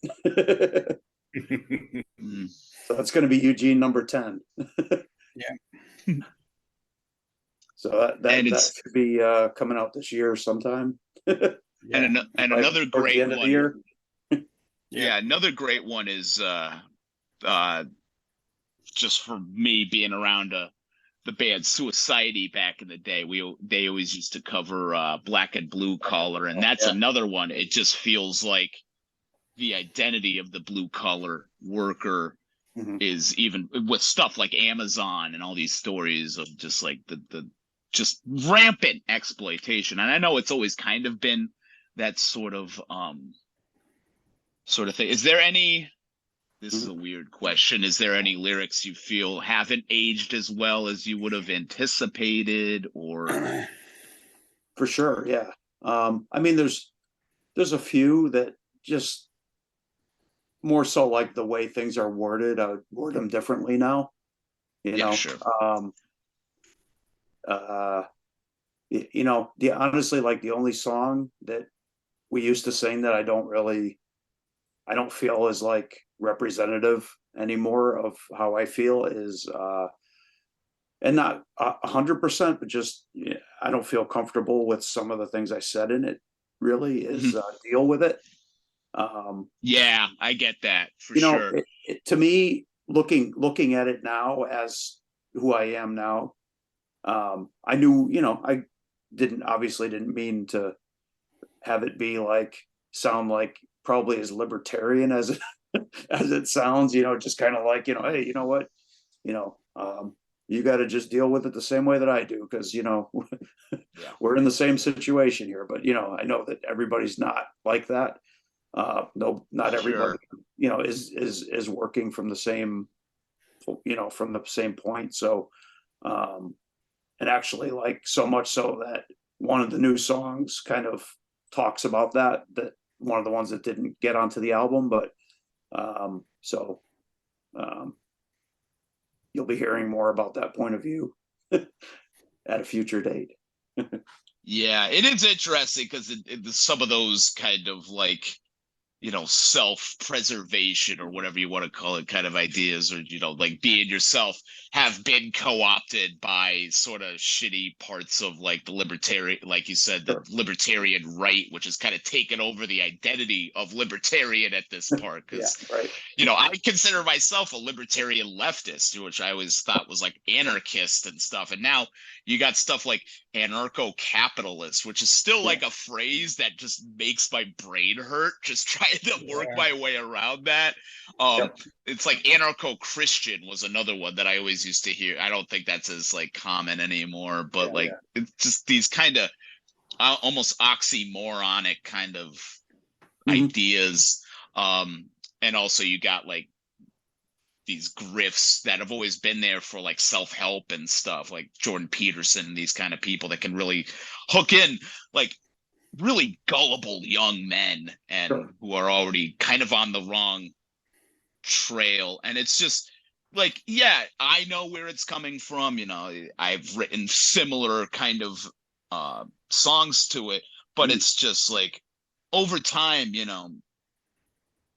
So that's going to be Eugene number 10. Yeah. So that should be coming out this year sometime. And another great one. Of the year. Yeah, another great one is just for me being around the band Suicidie back in the day. They always used to cover Black and Blue Collar, and that's another one. It just feels like the identity of the blue collar worker is, even with stuff like Amazon and all these stories of just like the just rampant exploitation. And I know it's always kind of been that sort of thing. Is there any, this is a weird question, is there any lyrics you feel haven't aged as well as you would have anticipated, or For sure, yeah. I mean, there's a few that just more so like the way things are worded. I would word them differently now. You yeah, know, sure. uh, you know, the honestly, like the only song that we used to sing that I don't feel is like representative anymore of how I feel is, and not 100%, but just yeah, I don't feel comfortable with some of the things I said in it. Really, is deal with it. Yeah, I get that for You know, sure. to me, looking at it now as who I am now, I knew, you know, I didn't mean to have it be like sound like probably as libertarian as it as it sounds, you know, just kind of like, you know, hey, you know what, you know, you got to just deal with it the same way that I do, because you know Yeah, we're in the same situation here. But you know, I know that everybody's not like that. No, not everybody, sure. you know, is working from the same, you know, from the same point. So, um, and actually, like so much so that one of the new songs kind of talks about that one of the ones that didn't get onto the album, but so um, you'll be hearing more about that point of view at a future date. Yeah, it is interesting because some of those kind of like, you know, self-preservation or whatever you want to call it kind of ideas, or, you know, like being yourself, have been co-opted by sort of shitty parts of like the libertarian, like you said, the Sure. libertarian right, which has kind of taken over the identity of libertarian at this part. Yeah, Because, right. you know, I consider myself a libertarian leftist, which I always thought was like anarchist and stuff. And now you got stuff like anarcho-capitalist, which is still Yeah. like a phrase that just makes my brain hurt just trying to work Yeah. my way around that. Yep. It's like anarcho-Christian was another one that I always used to hear. I don't think that's as like common anymore, but Yeah, like yeah. it's just these kind of almost oxymoronic kind of ideas. And also you got like these grifts that have always been there for like self-help and stuff, like Jordan Peterson, these kind of people that can really hook in like really gullible young men and Sure. who are already kind of on the wrong trail. And it's just like, yeah, I know where it's coming from. You know, I've written similar kind of songs to it, but it's just like over time, you know,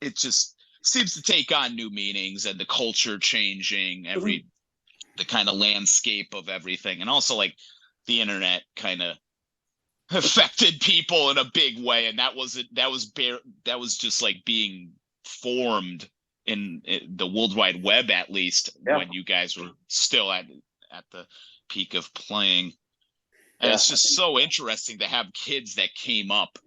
it just seems to take on new meanings, and the culture changing, the kind of landscape of everything, and also like the internet kind of affected people in a big way, and that was just like being formed in the World Wide Web, at least Yeah. when you guys were still at the peak of playing. And Yeah, it's just so interesting to have kids that came up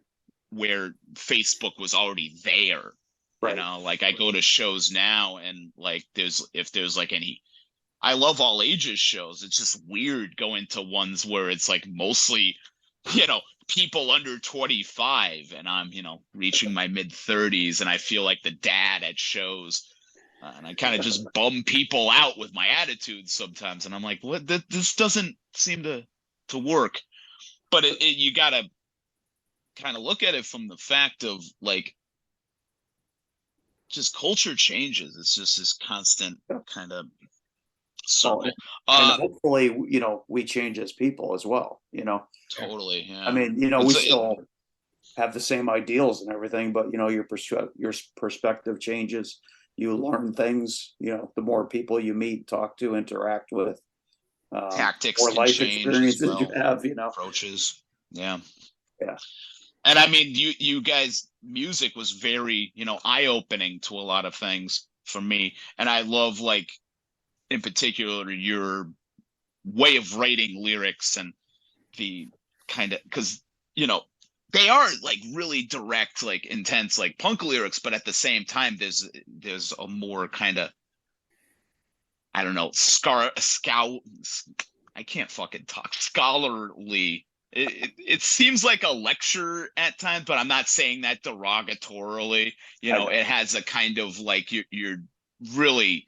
where Facebook was already there. right. You know, like I go to shows now, and like if there's like any, I love all ages shows. It's just weird going to ones where it's like mostly, you know, people under 25, and I'm, you know, reaching my mid 30s, and I feel like the dad at shows. And I kind of just bum people out with my attitude sometimes, and I'm like, what? This doesn't seem to work. But you gotta kind of look at it from the fact of like just culture changes. It's just this constant kind of circle. And hopefully, you know, we change as people as well, you know. Totally. Yeah. I mean, you know, we It's still have the same ideals and everything, but you know, your perspective changes. You learn things, you know, the more people you meet, talk to, interact with, tactics more can life change as experiences you well. have, you know. Approaches. Yeah. Yeah. And I mean, you guys' music was very, you know, eye-opening to a lot of things for me. And I love, like, in particular, your way of writing lyrics, and the kind of, because, you know, they are like really direct, like intense, like punk lyrics, but at the same time, there's a more kind of, I don't know, I can't fucking talk, scholarly it seems like a lecture at times, but I'm not saying that derogatorily. You know, it has a kind of like you're really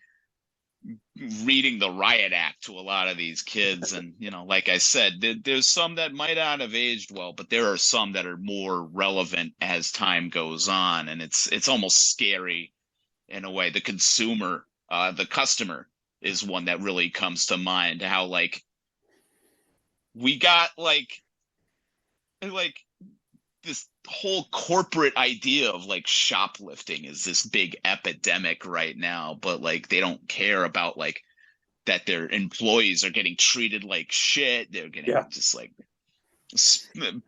reading the riot act to a lot of these kids. And, you know, like I said, there's some that might not have aged well, but there are some that are more relevant as time goes on. And it's almost scary in a way. The consumer, the customer is one that really comes to mind. How like we got like this whole corporate idea of like shoplifting is this big epidemic right now, but like they don't care about like that their employees are getting treated like shit. They're getting just like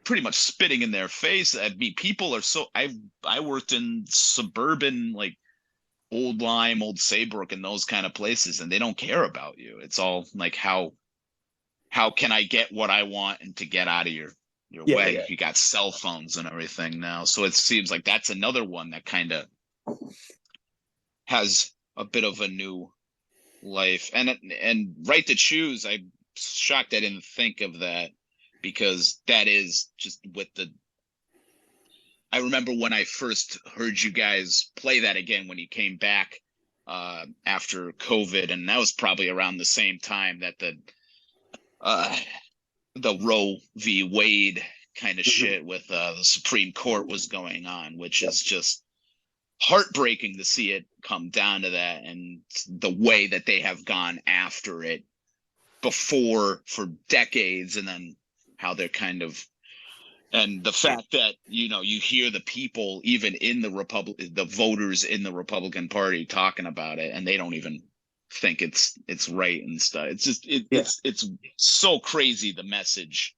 pretty much spitting in their face. I mean, people are so I worked in suburban like Old Lyme, Old Saybrook, and those kind of places, and they don't care about you. It's all like how can I get what I want and to get out of your way? Yeah. You got cell phones and everything now, so it seems like that's another one that kind of has a bit of a new life. And Right to Choose, I'm shocked I didn't think of that, because that is just with the I remember when I first heard you guys play that again when you came back after COVID, and that was probably around the same time that the Roe v. Wade kind of shit with the Supreme Court was going on, which is just heartbreaking to see it come down to that, and the way that they have gone after it before for decades, and then how they're kind of, and the fact that, you know, you hear the people even in the voters in the Republican Party talking about it, and they don't even think it's right and stuff. It's just it's so crazy, the message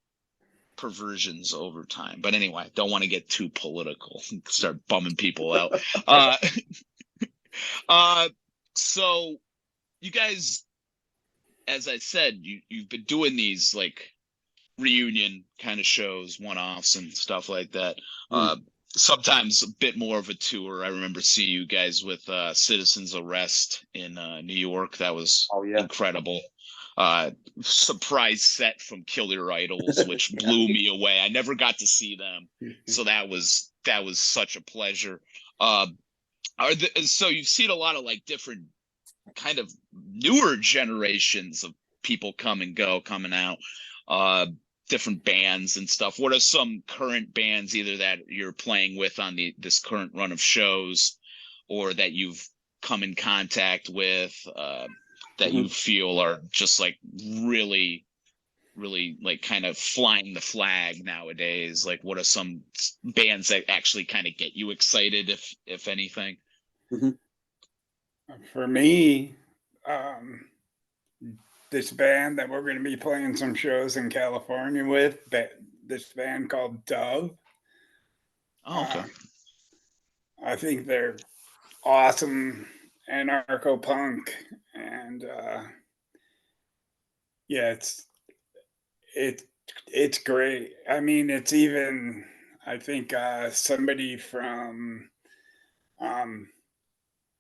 perversions over time. But anyway, don't want to get too political, start bumming people out. So you guys, as I said, you've been doing these like reunion kind of shows, one-offs and stuff like that. Sometimes a bit more of a tour. I remember seeing you guys with Citizens Arrest in New York. That was incredible. Surprise set from Kill Your Idols, which blew me away. I never got to see them, so that was such a pleasure. So you've seen a lot of like different kind of newer generations of people come and go, coming out, different bands and stuff. What are some current bands either that you're playing with on this current run of shows, or that you've come in contact with that you feel are just like really like kind of flying the flag nowadays? Like, what are some bands that actually kind of get you excited, if anything? For me, this band that we're going to be playing some shows in California with, this band called Dove. Oh, okay. I think they're awesome anarcho-punk, and yeah, it's great. I mean, it's even, I think somebody from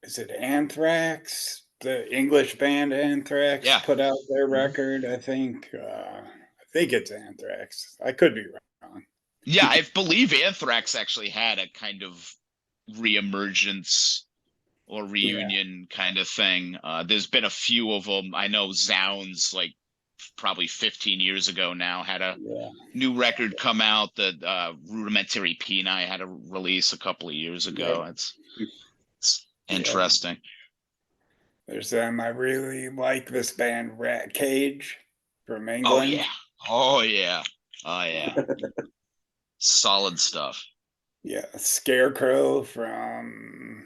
is it Anthrax? The English band Anthrax put out their record. I think it's Anthrax. I could be wrong. Yeah, I believe Anthrax actually had a kind of reemergence or reunion kind of thing. There's been a few of them. I know Zounds, like probably 15 years ago now, had a new record come out. The Rudimentary Peni had a release a couple of years ago. It's interesting. There's them. I really like this band Rat Cage from England. Oh yeah. Solid stuff. Yeah, Scarecrow from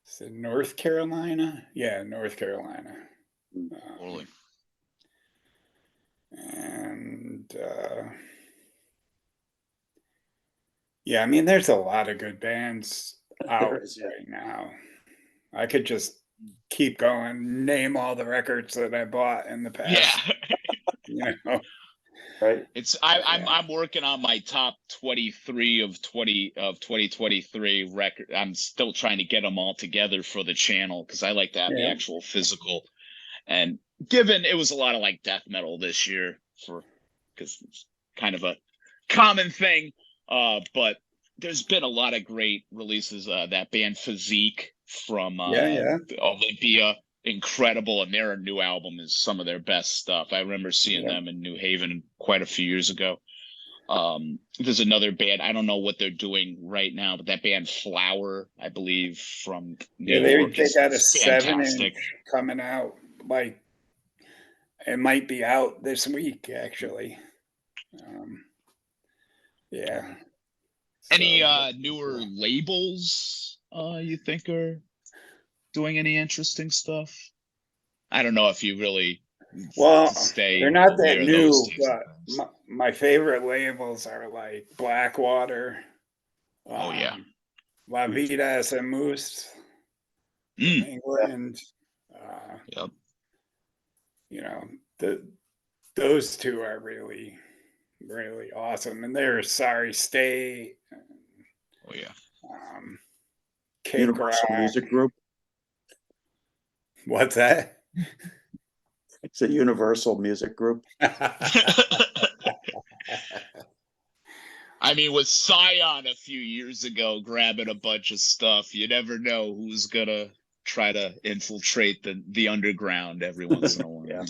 is it North Carolina? Yeah, North Carolina. Totally. And yeah, I mean, there's a lot of good bands out right now. I could just keep going, name all the records that I bought in the past. You know, right? I'm working on my top 23 of 2023 record. I'm still trying to get them all together for the channel, because I like to have the actual physical And given it was a lot of like death metal this year because it's kind of a common thing, but there's been a lot of great releases. That band Physique from Olympia, incredible, and their new album is some of their best stuff. I remember seeing them in New Haven quite a few years ago. There's another band, I don't know what they're doing right now, but that band Flower, I believe, from New York, they got a fantastic. 7-inch coming out. Like, it might be out this week, actually. Yeah. Any newer labels you think are doing any interesting stuff? I don't know if you really they're not that new, but my favorite labels are like Blackwater. La Vida es a Moose from England. You know, those two are really, really awesome, and they're Sorry State. Universal Music Group. What's that? It's a Universal Music Group. I mean, with Scion a few years ago grabbing a bunch of stuff, you never know who's gonna try to infiltrate the underground every once in a while.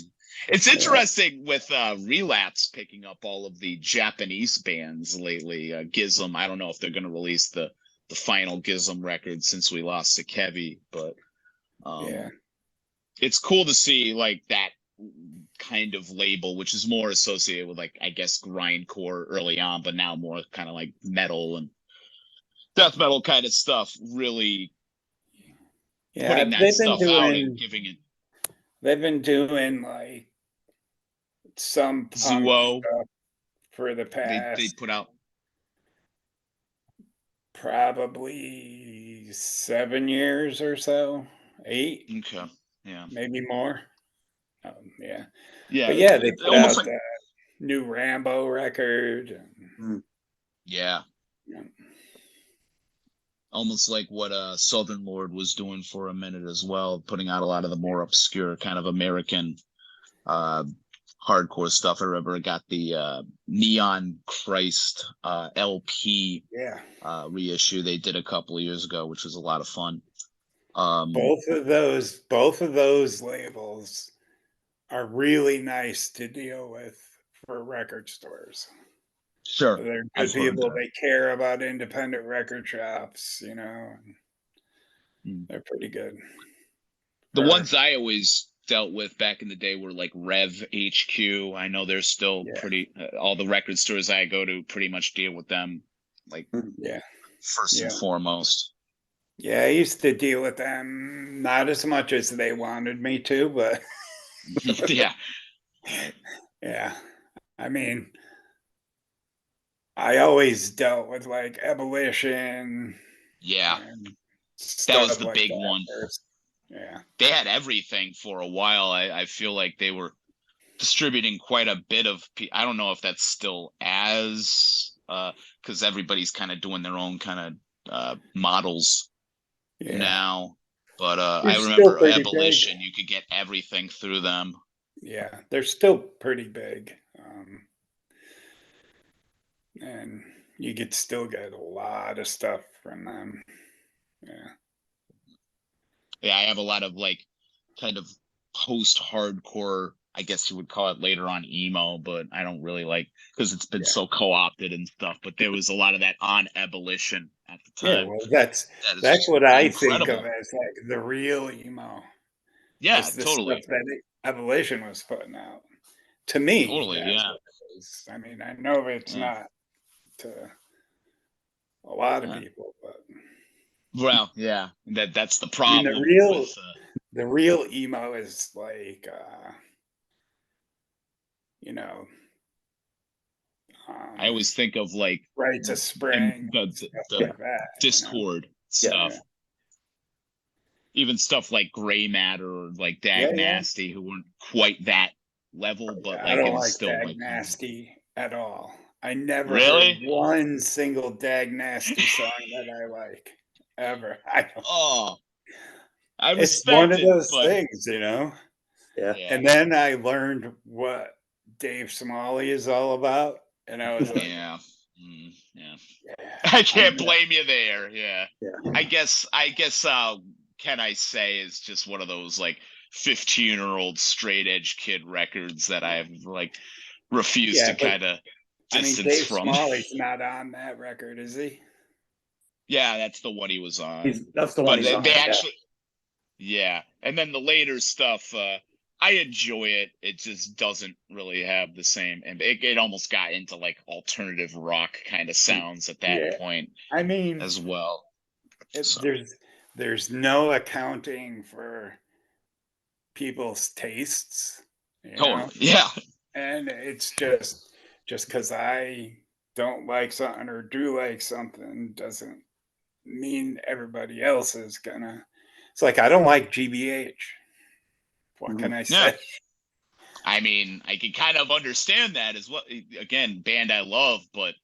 It's interesting with Relapse picking up all of the Japanese bands lately. Gizm, I don't know if they're gonna release the final Gizm record since we lost to Kevy, but it's cool to see like that kind of label, which is more associated with like, I guess, grindcore early on, but now more kind of like metal and death metal kind of stuff, really putting that stuff out and giving it. They've been doing like some Zuo stuff for the past. They put out probably 7 years or so, 8. Okay, yeah, maybe more. But they put out the new Rambo record. Almost like what Southern Lord was doing for a minute as well, putting out a lot of the more obscure kind of American hardcore stuff. I remember I got the Neon Christ LP reissue they did a couple of years ago, which was a lot of fun. Both of those labels are really nice to deal with for record stores. Sure. They're good people. They care about independent record shops, you know. They're pretty good. The ones I always dealt with back in the day were like Rev HQ. I know they're still pretty, all the record stores I go to pretty much deal with them, like first and foremost. Yeah, I used to deal with them, not as much as they wanted me to, but I mean, I always dealt with like Abolition. That was the big one. They had everything for a while. I feel like they were distributing quite a bit of. I don't know if that's still as because everybody's kind of doing their own kind of models now. But I remember Abolition. You could get everything through them. Yeah, they're still pretty big. And you could still get a lot of stuff from them. I have a lot of like kind of post-hardcore, I guess you would call it later on emo, but I don't really like because it's been so co-opted and stuff. But there was a lot of that on Abolition at the time. Yeah, well, that's what I think of as like the real emo. Yeah, it's the totally. Stuff that Abolition was putting out. To me, totally, I mean, I know it's not to a lot of people, but that's the problem. I mean, the real emo is like you know, I always think of like Rites of Spring, the like that, Discord stuff. Even stuff like Grey Matter or like Dag Nasty, who weren't quite that level, but like I don't it was like still Dag like Nasty at all. I never heard one single Dag Nasty song that I like ever. I don't. I it's one of those things, you know. Yeah. Yeah. And then I learned what Dave Smalley is all about, and I was like, Yeah. Yeah. yeah, I can't blame you there. Yeah. Yeah. I guess can I say is just one of those like 15-year-old straight edge kid records that I've like refused yeah, to but kind of I mean, distance Dave from. Smalley's not on that record, is he? Yeah, that's the one he was on. That's the one But he's on. they Yeah. actually, yeah. And then the later stuff, I enjoy it. It just doesn't really have the same, and it almost got into like alternative rock kind of sounds at that Yeah. point I mean, as well. So. there's no accounting for people's tastes, you know, Totally. Yeah. and it's just because I don't like something or do like something doesn't mean everybody else is gonna. It's like I don't like GBH. What can I Yeah. say? I mean, I can kind of understand that as well. Again, band I love, but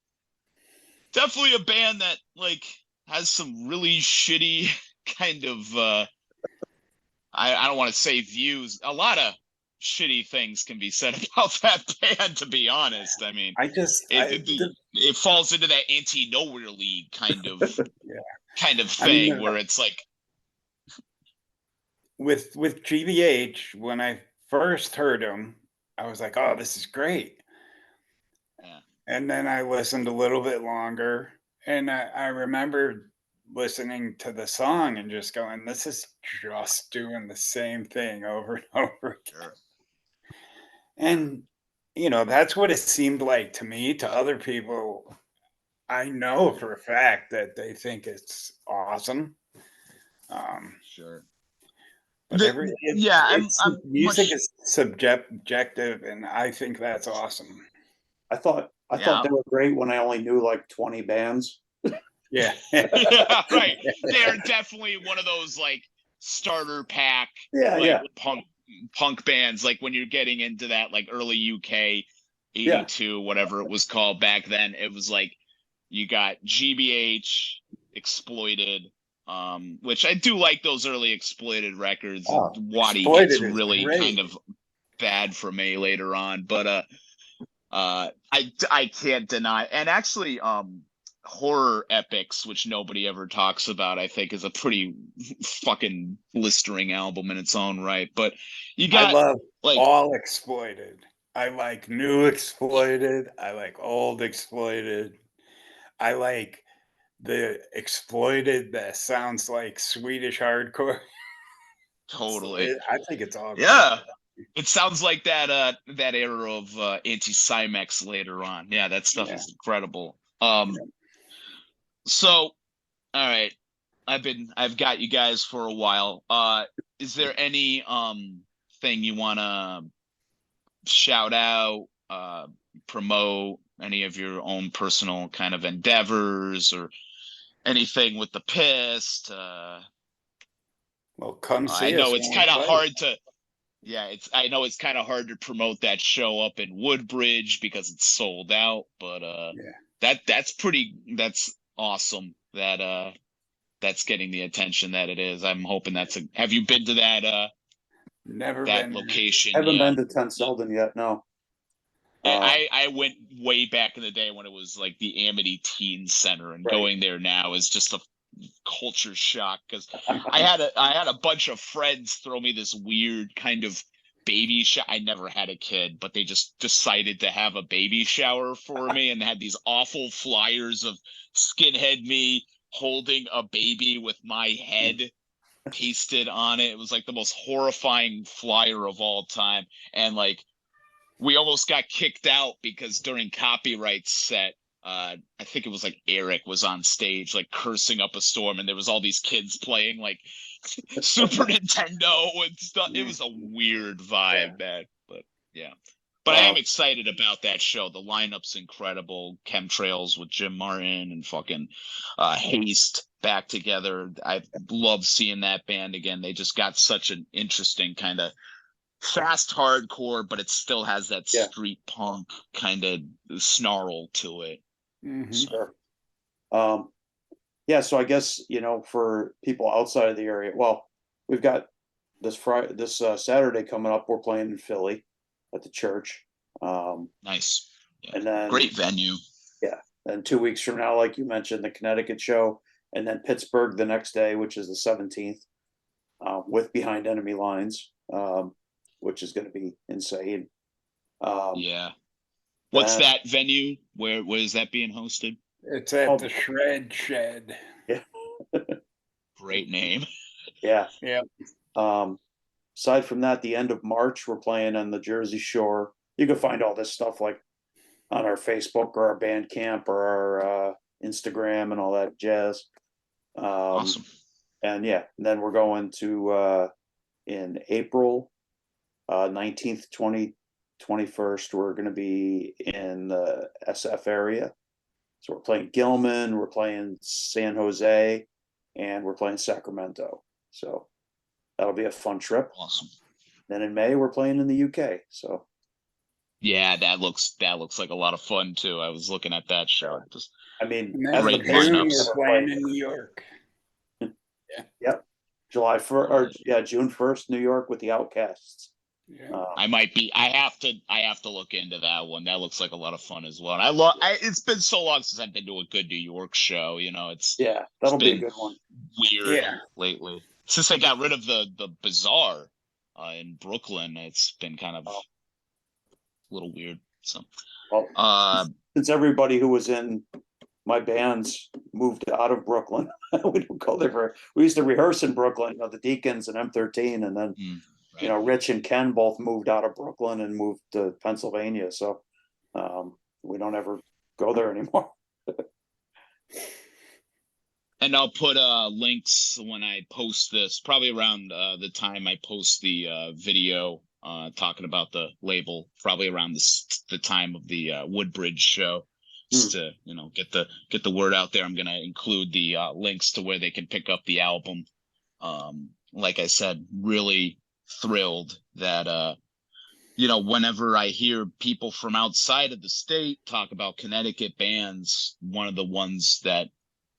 definitely a band that like has some really shitty kind of I don't want to say views. A lot of shitty things can be said about that band, to be honest. I mean, it falls into that anti-nowhere league kind of thing where it's like with GBH, when I first heard them, I was like, "Oh, this is great." Yeah. And then I listened a little bit longer, and I remember listening to the song and just going, "This is just doing the same thing over and over again." Sure. And that's what it seemed like to me. To other people, I know for a fact that they think it's awesome. Sure. But music much. is subjective, and I think that's awesome. I thought they were great when I only knew like 20 bands. Yeah. Yeah, right. They're definitely one of those like starter pack punk bands, like when you're getting into that like early UK 82, whatever it was called back then. It was like you got GBH, Exploited, which I do like those early Exploited records. Waddy gets really kind of bad for me later on, but I can't deny, and actually Horror Epics, which nobody ever talks about, I think is a pretty fucking blistering album in its own right. But I love like all Exploited. I like new Exploited. I like old Exploited. I like the Exploited that sounds like Swedish hardcore. Totally. I think it's all great. It sounds like that era of Anti-Cymex later on. Yeah, that stuff is incredible. So, all right, I've got you guys for a while. Is there any thing you want to shout out, promote, any of your own personal kind of endeavors or anything with the Pist? Well, come see us. I know it's kind of hard to. Yeah, I know it's kind of hard to promote that show up in Woodbridge because it's sold out, but that's awesome that that's getting the attention that it is. I'm hoping have you been to that never that been location? Haven't been to 10 Selden yet, no. I went way back in the day when it was like the Amity Teen Center, and going there now is just a culture shock because I had a bunch of friends throw me this weird kind of baby shower. I never had a kid, but they just decided to have a baby shower for me and had these awful flyers of skinhead me holding a baby with my head pasted on it. It was like the most horrifying flyer of all time, and like we almost got kicked out because during copyright set, I think it was like Eric was on stage like cursing up a storm, and there was all these kids playing like Super Nintendo and stuff. It was a weird vibe, man. But yeah. But I am excited about that show. The lineup's incredible. Chemtrails with Jim Martin and fucking Haste back together. I love seeing that band again. They just got such an interesting kind of fast hardcore, but it still has that street punk kind of snarl to it. Sure. So I guess for people outside of the area, well, we've got this Saturday coming up, we're playing in Philly at the church. Nice. Yeah. And then great venue. Yeah. And 2 weeks from now, like you mentioned, the Connecticut show, and then Pittsburgh the next day, which is the 17th, with Behind Enemy Lines, which is going to be insane. Yeah. What's then- that venue? Where is that being hosted? It's at the Shred Shed. Yeah. Great name. Yeah. Yeah. Aside from that, the end of March, we're playing on the Jersey Shore. You can find all this stuff like on our Facebook or our Bandcamp or our Instagram and all that jazz. Awesome. And yeah, and then we're going to in April 19th, 20th, 21st, we're going to be in the SF area. So we're playing Gilman, we're playing San Jose, and we're playing Sacramento. So that'll be a fun trip. Awesome. Then in May, we're playing in the UK. So yeah, that looks like a lot of fun too. I was looking at that show. Just, I mean, And then great June, lineups. we're playing in New York. Yep. July 1st, or yeah, June 1st, New York with the Outcasts. Yeah. I have to look into that one. That looks like a lot of fun as well. And it's been so long since I've been to a good New York show. You know, Yeah, that'll be a good one. Weird lately. Since they got rid of the Bazaar in Brooklyn, it's been kind of a little weird. So, well, since everybody who was in my bands moved out of Brooklyn, we don't go there we used to rehearse in Brooklyn, the Deacons and M13, and then right. Rich and Ken both moved out of Brooklyn and moved to Pennsylvania, so we don't ever go there anymore. And I'll put links when I post this, probably around the time I post the video talking about the label, probably around the time of the Woodbridge show, just to get the word out there. I'm gonna include the links to where they can pick up the album. Like I said, really thrilled that whenever I hear people from outside of the state talk about Connecticut bands, one of the ones that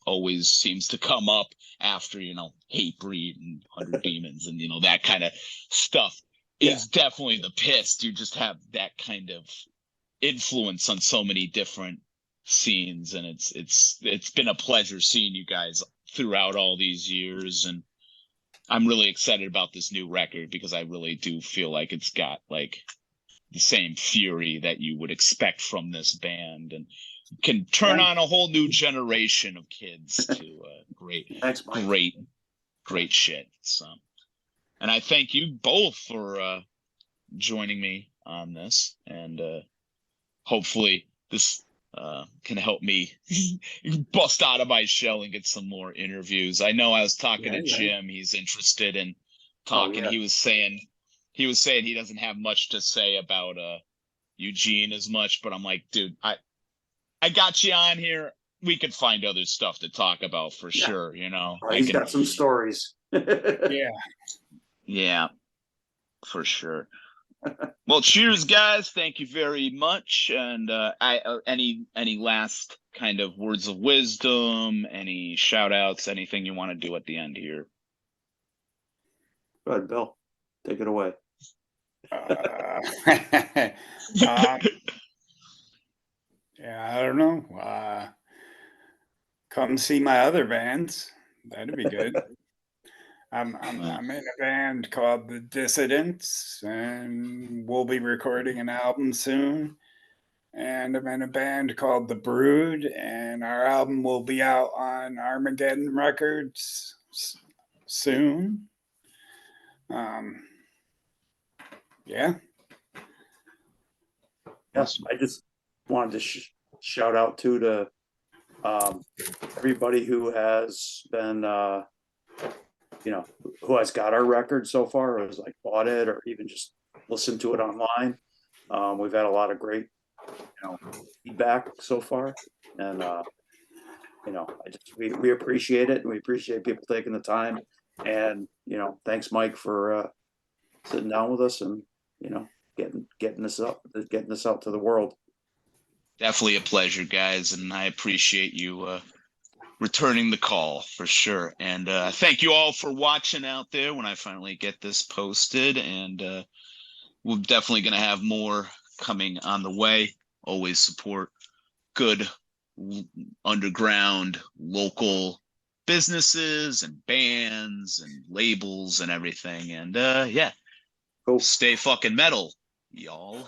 always seems to come up after Hatebreed and 100 Demons and that kind of stuff is definitely the Pist. You just have that kind of influence on so many different scenes, and it's been a pleasure seeing you guys throughout all these years, and I'm really excited about this new record because I really do feel like it's got like the same fury that you would expect from this band, and can turn on a whole new generation of kids to great shit. So, and I thank you both for joining me on this, and hopefully this can help me bust out of my shell and get some more interviews. I know I was talking to Jim. He's interested in talking. He was saying he doesn't have much to say about Eugene as much, but I'm like, dude, I got you on here. We could find other stuff to talk about for sure. He's got some stories. Yeah, for sure. Well, cheers, guys. Thank you very much. And any last kind of words of wisdom, any shout outs, anything you want to do at the end here? Go ahead, Bill. Take it away. Yeah, I don't know. Come see my other bands. That'd be good. I'm in a band called The Dissidents, and we'll be recording an album soon. And I'm in a band called The Brood, and our album will be out on Armageddon Records soon. Yes, I just wanted to shout out to everybody who has been who has got our record so far, or has like bought it or even just listened to it online. We've had a lot of great feedback so far, and we appreciate it, and we appreciate people taking the time, and thanks Mike for sitting down with us and getting this out to the world. Definitely a pleasure, guys, and I appreciate you returning the call for sure. And thank you all for watching out there when I finally get this posted. And we're definitely going to have more coming on the way. Always support good underground local businesses and bands and labels and everything. And yeah, Cool. stay fucking metal, y'all.